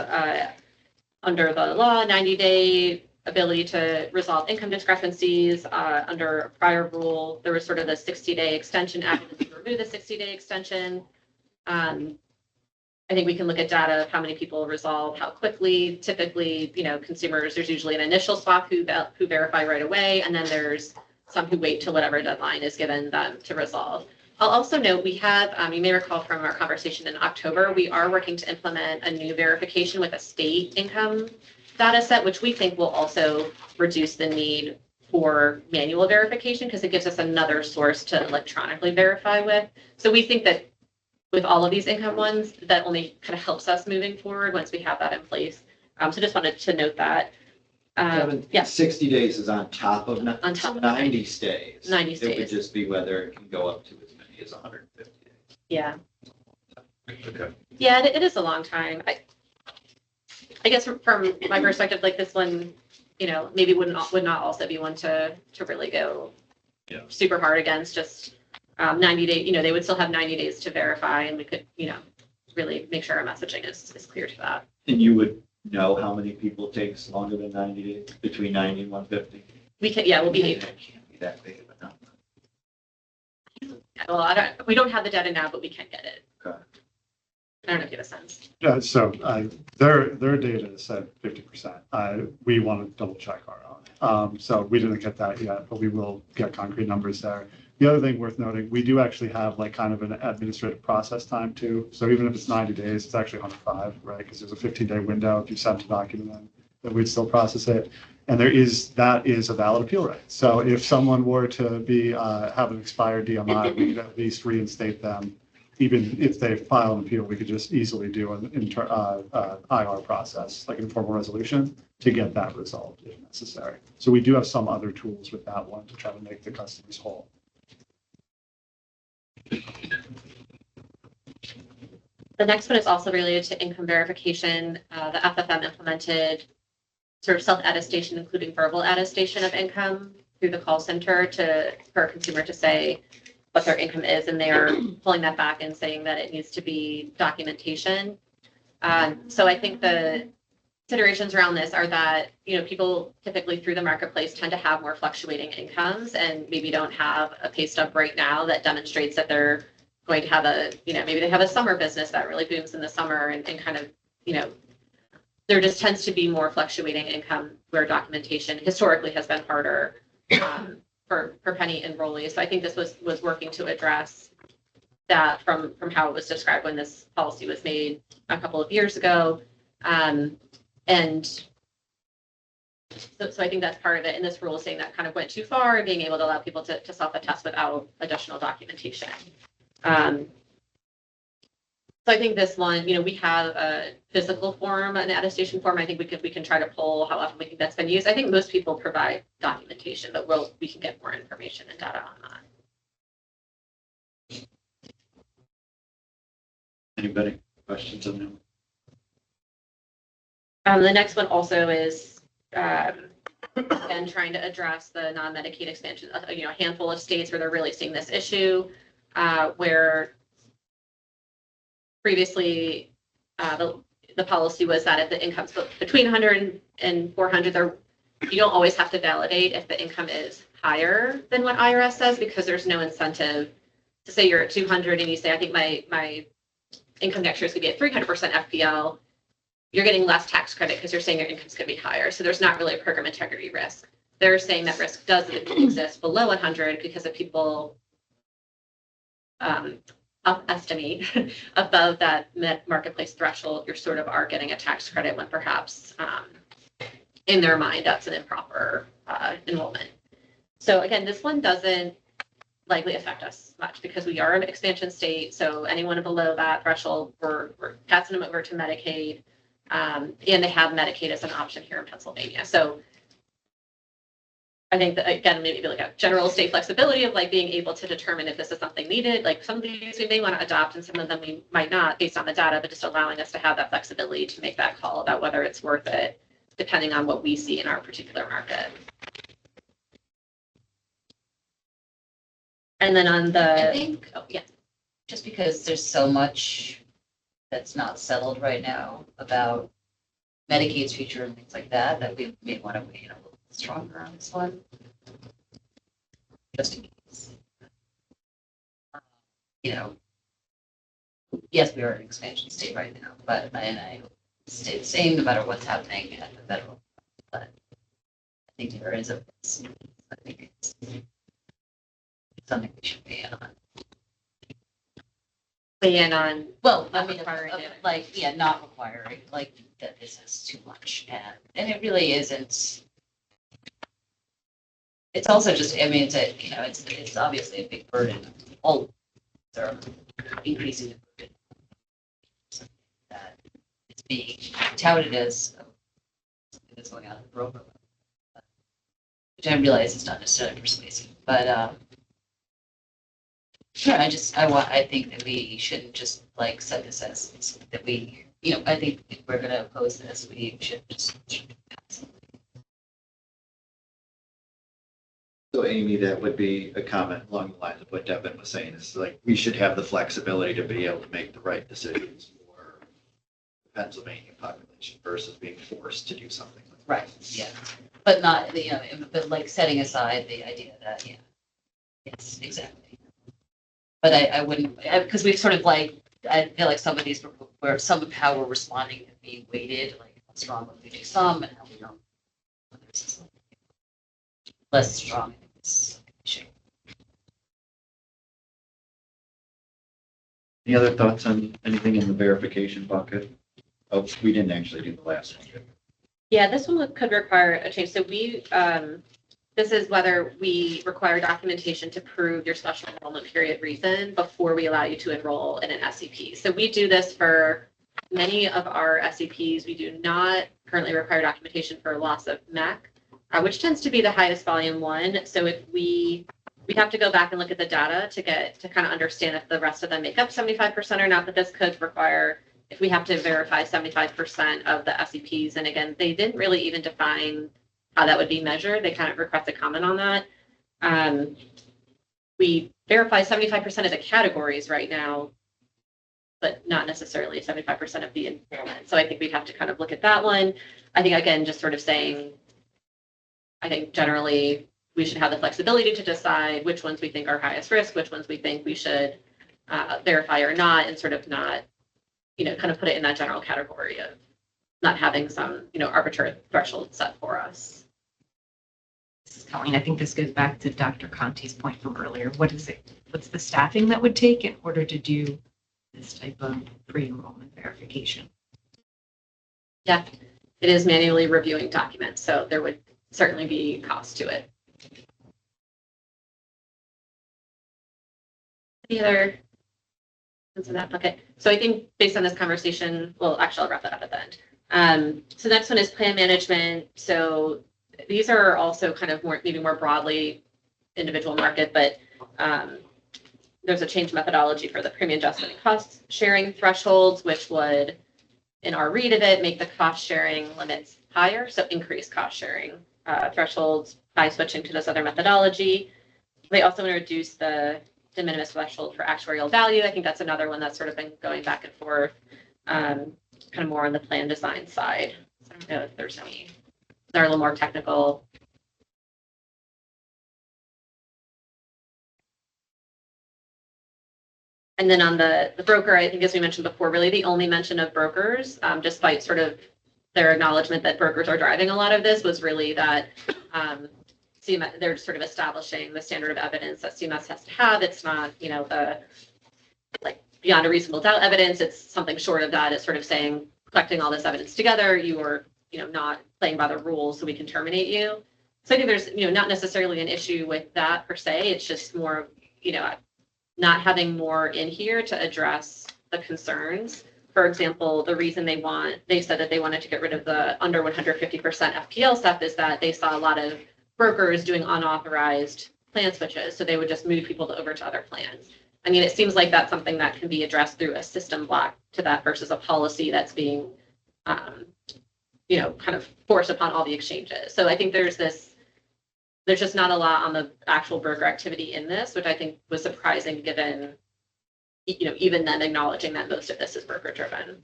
under the law, 90-day ability to resolve income discrepancies. Under a prior rule, there was sort of the 60-day extension added to remove the 60-day extension. I think we can look at data of how many people resolve, how quickly. Typically, consumers, there's usually an initial swap who verify right away, and then there's some who wait till whatever deadline is given them to resolve. I'll also note we have, you may recall from our conversation in October, we are working to implement a new verification with a state income data set, which we think will also reduce the need for manual verification because it gives us another source to electronically verify with. So we think that with all of these income ones, that only kind of helps us moving forward once we have that in place. So just wanted to note that. Kevin, Yeah. 60 days is on top of 90 stays. 90 It stays. would just be whether it can go up to as many as 150 days. Yeah. Okay. Yeah, it is a long time. I guess from my perspective, like this one, maybe would not also be one to really go super hard against. Just 90 days, they would still have 90 days to verify, and we could, really make sure our messaging is clear to that. And you would know how many people takes longer than 90 days, between 90 and 150? We can, we'll be able. It can't be that big of a number. Well, we don't have the data now, but we can get it. Okay. I don't know if you have a sense. Yeah, so their data said 50%. We want to double check our own. So we didn't get that yet, but we will get concrete numbers there. The other thing worth noting, we do actually have like kind of an administrative process time too. So even if it's 90 days, it's actually 105, right? Because there's a 15-day window. If you send a document in, then we'd still process it. And that is a valid appeal right. So if someone were to have an expired DMI, we could at least reinstate them. Even if they file an appeal, we could just easily do an IR process, like informal resolution, to get that resolved if necessary. So we do have some other tools with that one to try to make the customers whole. The next one is also related to income verification. The FFM implemented sort of self-attestation, including verbal attestation of income through the call center for a consumer to say what their income is, and they're pulling that back and saying that it needs to be documentation. So I think the considerations around this are that, people typically through the marketplace tend to have more fluctuating incomes and maybe don't have a pay stub right now that demonstrates that they're going to have maybe they have a summer business that really booms in the summer and kind of, there just tends to be more fluctuating income where documentation historically has been harder for Pennie enrollees. So I think this was working to address that from how it was described when this policy was made a couple of years ago. And so I think that's part of it. And this rule is saying that kind of went too far, being able to allow people to self-attest without additional documentation. So I think this one, we have a physical form, an attestation form. I think we can try to pull how often we think that's been used. I think most people provide documentation, but we can get more information and data on that. Anybody? Questions on that? The next one also is, again, trying to address the non-Medicaid expansion, a handful of states where they're really seeing this issue, where previously the policy was that if the income's between 100 and 400, you don't always have to validate if the income is higher than what IRS says, because there's no incentive to say you're at 200 and you say, I think my income next year is going to be at 300% FPL. You're getting less tax credit because you're saying your income's going to be higher. So there's not really a program integrity risk. They're saying that risk does exist below 100 because of people estimate above that marketplace threshold, you sort of are getting a tax credit when perhaps in their mind that's an improper enrollment. So again, this one doesn't likely affect us much because we are an expansion state. So anyone below that threshold, we're passing them over to Medicaid. And they have Medicaid as an option here in Pennsylvania. So I think that, again, maybe like a general state flexibility of like being able to determine if this is something needed. Like some of these we may want to adopt and some of them we might not based on the data, but just allowing us to have that flexibility to make that call about whether it's worth it, depending on what we see in our particular market. And then on the, I think, oh, yeah. just because there's so much that's not settled right now about Medicaid's future and things like that, that we may want to weigh in a little stronger on this one. Just in case. You know, yes, we are an expansion state right now, but I hope it stay the same no matter what's happening at the federal. But I think there is a risk. I think it's something we should weigh in on. Weigh in on, Well, I mean, requiring it. like, yeah, not requiring, like, that this is too much, and it really isn't. It's also just, I mean, it's a, you know, it's obviously a big burden. All are increasing the burden. Something that it's being touted as something that's going on in the broker level. Which I realize is not necessarily persuasive, but sure, I think that we shouldn't just like set this as something that we, you know, I think if we're gonna oppose this, we should just. So Amy, that would be a comment along the lines of what Devin was saying, is like, we should have the flexibility to be able to make the right decisions for the Pennsylvania population versus being forced to do something. Right, yeah, but not, you know, but like setting aside the idea that, yeah, yes, exactly. But I wouldn't, because we've sort of like, I feel like some of these where some of how we're responding to being weighted, like how strong when we do some and how we don't. Others, less strong in this issue. Any other thoughts on anything in the verification bucket? Oh, we didn't actually do the last one. Yeah, this one could require a change. So we, this is whether we require documentation to prove your special enrollment period reason before we allow you to enroll in an SEP. So we do this for many of our SEPs. We do not currently require documentation for loss of MEC, which tends to be the highest volume one. So if we have to go back and look at the data to kind of understand if the rest of them make up 75% or not, but this could require, if we have to verify 75% of the SEPs, and again, they didn't really even define how that would be measured. They kind of request a comment on that. We verify 75% of the categories right now, but not necessarily 75% of the enrollment. So I think we'd have to kind of look at that one. I think, again, just sort of saying, I think generally we should have the flexibility to decide which ones we think are highest risk, which ones we think we should verify or not, and sort of not, you know, kind of put it in that general category of not having some, you know, arbitrary threshold set for us. This is Colleen. I think this goes back to Dr. Conti's point from earlier. What is it? What's the staffing that would take in order to do this type of pre-enrollment verification? Yeah, it is manually reviewing documents, so there would certainly be cost to it. Any other in that bucket? So I think based on this conversation, well, actually, I'll wrap that up at the end. So next one is plan management. So these are also kind of more, maybe more broadly individual market, but there's a change methodology for the premium adjustment and cost sharing thresholds, which would, in our read of it, make the cost sharing limits higher. So increase cost sharing thresholds by switching to this other methodology. They also want to reduce the de minimis threshold for actuarial value. I think that's another one that's sort of been going back and forth, kind of more on the plan design side. So I don't know if there's any, they're a little more technical. And then on the broker, I think as we mentioned before, really the only mention of brokers, despite sort of their acknowledgement that brokers are driving a lot of this, was really that CMS, they're sort of establishing the standard of evidence that CMS has to have. It's not, you know, the like beyond a reasonable doubt evidence. It's something short of that. It's sort of saying, collecting all this evidence together, you are, you know, not playing by the rules, so we can terminate you. So I think there's, you know, not necessarily an issue with that per se. It's just more, you know, not having more in here to address the concerns for example, the reason they said that they wanted to get rid of the under 150% FPL stuff is that they saw a lot of brokers doing unauthorized plan switches. So they would just move people over to other plans. I mean, it seems like that's something that can be addressed through a system block to that versus a policy that's being, kind of forced upon all the exchanges. So I think there's just not a lot on the actual broker activity in this, which I think was surprising given, even then acknowledging that most of this is broker driven.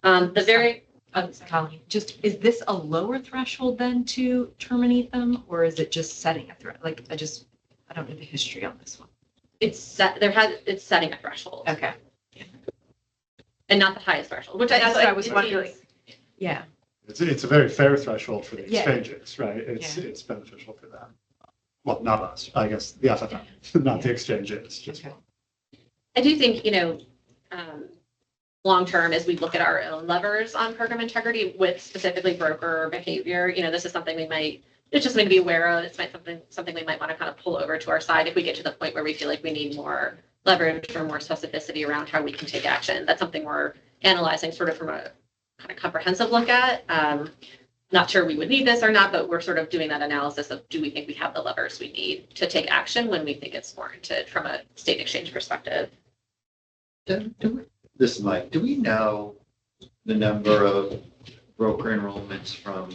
Colleen, just, is this a lower threshold then to terminate them, or is it just setting a threat? Like, I don't know the history on this one. It's setting a threshold. Okay. And not the highest threshold, which That's what I was it wondering. seems- Yeah. It's a very fair threshold for the Yeah. exchanges, right? It's beneficial for them. Well, not us, I guess, the FFM, not the exchanges, just. Okay. I do think, long-term, as we look at our own levers on program integrity with specifically broker behavior, this is something it's just something to be aware of. It's something we might want to kind of pull over to our side if we get to the point where we feel like we need more leverage or more specificity around how we can take action. That's something we're analyzing sort of from a kind of comprehensive look at. Not sure we would need this or not, but we're sort of doing that analysis of, do we think we have the levers we need to take action when we think it's warranted from a state exchange perspective? This is Mike. Do we know the number of broker enrollments from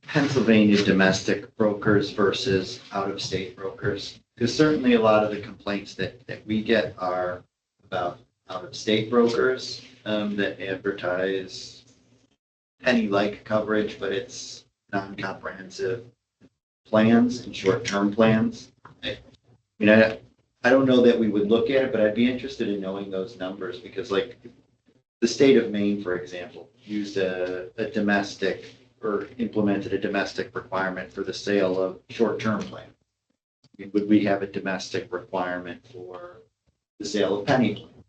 Pennsylvania domestic brokers versus out-of-state brokers? Because certainly a lot of the complaints that we get are about out-of-state brokers that advertise Pennie-like coverage, but it's non-comprehensive plans and short-term plans. I don't know that we would look at it, but I'd be interested in knowing those numbers because, like, the state of Maine, for example, used a domestic or implemented a domestic requirement for the sale of short-term plans. Would we have a domestic requirement for the sale of Pennie plans,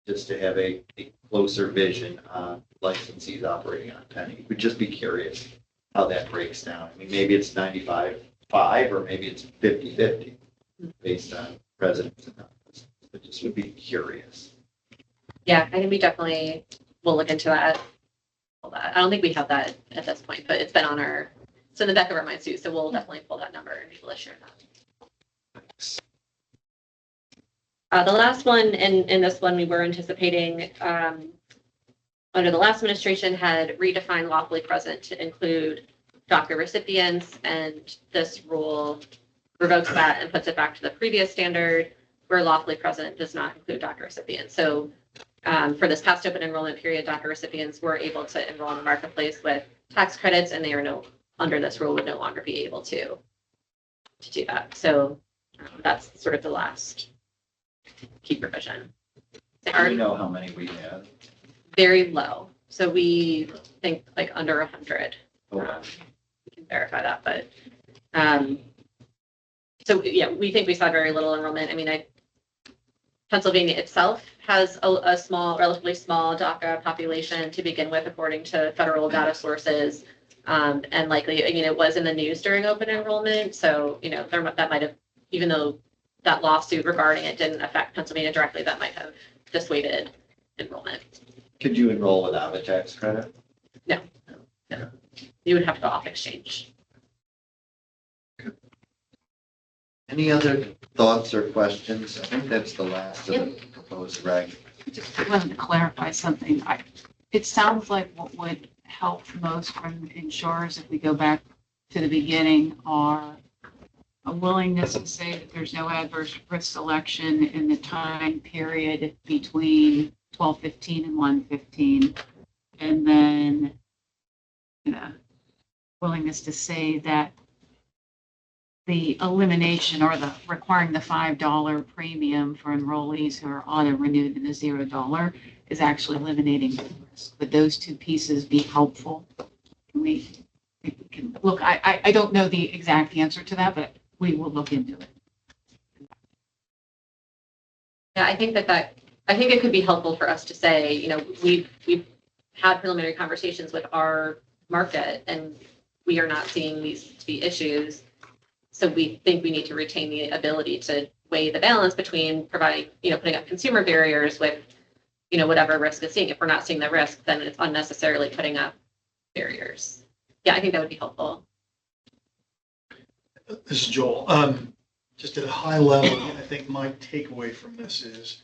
just to have a closer vision on licensees operating on Pennie? We'd just be curious how that breaks down. I mean, maybe it's 95-5 or maybe it's 50-50 based on residents and non-residents. I just would be curious. Yeah, I think we definitely will look into that. I don't think we have that at this point, but it's in the back of our minds too. So we'll definitely pull that number and be able to share that. The last one, and in this one, we were anticipating under the last administration had redefined lawfully present to include DACA recipients, and this rule revokes that and puts it back to the previous standard where lawfully present does not include DACA recipients. So for this past open enrollment period, DACA recipients were able to enroll in the marketplace with tax credits, and they are under this rule would no longer be able to do that. So that's sort of the last key provision. Do you know how many we have? Very low. So we think like under 100. Oh. We can verify that, but so yeah, we think we saw very little enrollment. I mean, Pennsylvania itself has a relatively small DACA population to begin with, according to federal data sources. And likely, it was in the news during open enrollment. So, that might have, even though that lawsuit regarding it didn't affect Pennsylvania directly, that might have dissuaded enrollment. Could you enroll without a tax credit? No. You would have to go off exchange. Any other thoughts or questions? I think that's the last of the proposed reg. Just wanted to clarify something. It sounds like what would help most from insurers, if we go back to the beginning, are a willingness to say that there's no adverse risk selection in the time period between 12/15 and 1/15, and then willingness to say that the elimination or the requiring the $5 premium for enrollees who are auto-renewed and the $0 is actually eliminating the risk. Would those two pieces be helpful? We can look, I don't know the exact answer to that, but we will look into it. Yeah, I think I think it could be helpful for us to say, we've had preliminary conversations with our market and we are not seeing these to be issues. So we think we need to retain the ability to weigh the balance between providing, putting up consumer barriers with whatever risk is seeing. If we're not seeing the risk, then it's unnecessarily putting up barriers. Yeah, I think that would be helpful. This is Joel. Just at a high level, I think my takeaway from this is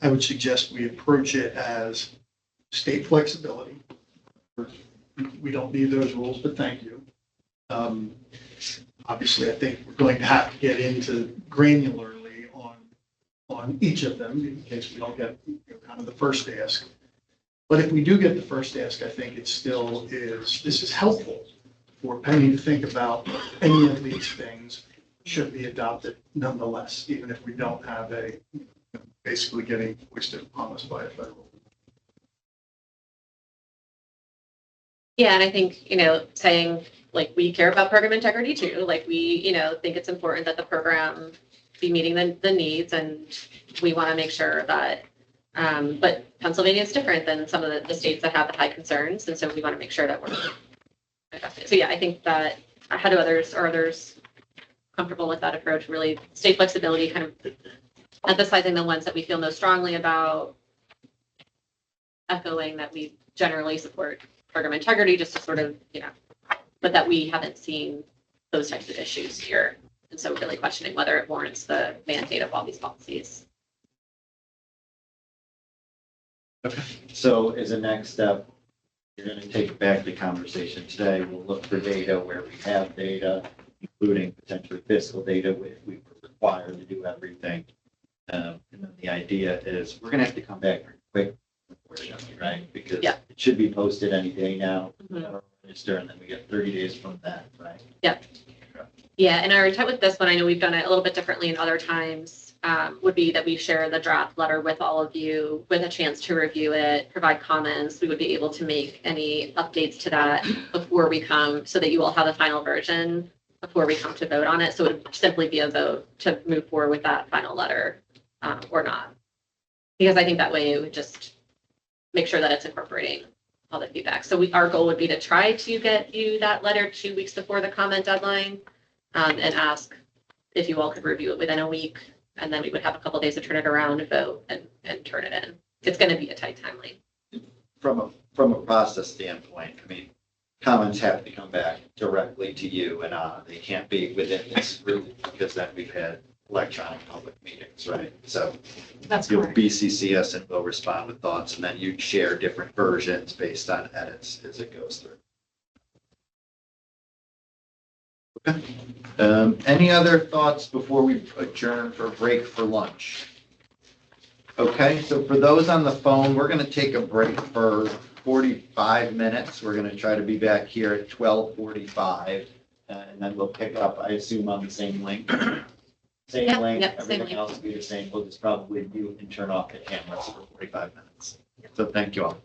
I would suggest we approach it as state flexibility. We don't need those rules, but thank you. Obviously, I think we're going to have to get into granularly on each of them in case we don't get kind of the first ask. But if we do get the first ask, I think it still is, this is helpful for Pennie to think about any of these things should be adopted nonetheless, even if we don't have basically getting foisted upon us by a federal. Yeah, and I think, saying like we care about program integrity too, like we, think it's important that the program be meeting the needs, and we want to make sure that, but Pennsylvania is different than some of the states that have the high concerns, and so we want to make sure that we're. So yeah, I think that how do others, are others comfortable with that approach? Really, state flexibility, kind of emphasizing the ones that we feel most strongly about, echoing that we generally support program integrity, just to sort of, but that we haven't seen those types of issues here. And so really questioning whether it warrants the mandate of all these policies. Okay. So as a next step, you're going to take back the conversation today. We'll look for data where we have data, including potentially fiscal data if we were required to do everything. And then the idea is we're going to have to come back pretty quick, unfortunately, right? Because it should be posted any day now, register, and then we get 30 days from that, right? Yep. Yeah, and our intent with this one, I know we've done it a little bit differently in other times, would be that we share the draft letter with all of you with a chance to review it, provide comments. We would be able to make any updates to that before we come, so that you all have the final version before we come to vote on it. So it would simply be a vote to move forward with that final letter or not. Because I think that way it would just make sure that it's incorporating all the feedback. So our goal would be to try to get you that letter 2 weeks before the comment deadline, and ask if you all could review it within a week, and then we would have a couple days to turn it around and vote and turn it in. It's going to be a tight timeline. From a process standpoint, I mean, comments have to come back directly to you, and they can't be within this group, because then we've had electronic public meetings, right? So That's you'll correct. BCC us and we'll respond with thoughts, and then you share different versions based on edits as it goes through. Okay. Any other thoughts before we adjourn for break for lunch? Okay, so for those on the phone, we're going to take a break for 45 minutes. We're going to try to be back here at 12:45, and then we'll pick up, I assume, on the same link. Same Yep, link, yep, same everything link. else will be the same. We'll just probably mute and turn off the cameras for 45 minutes. So thank you all.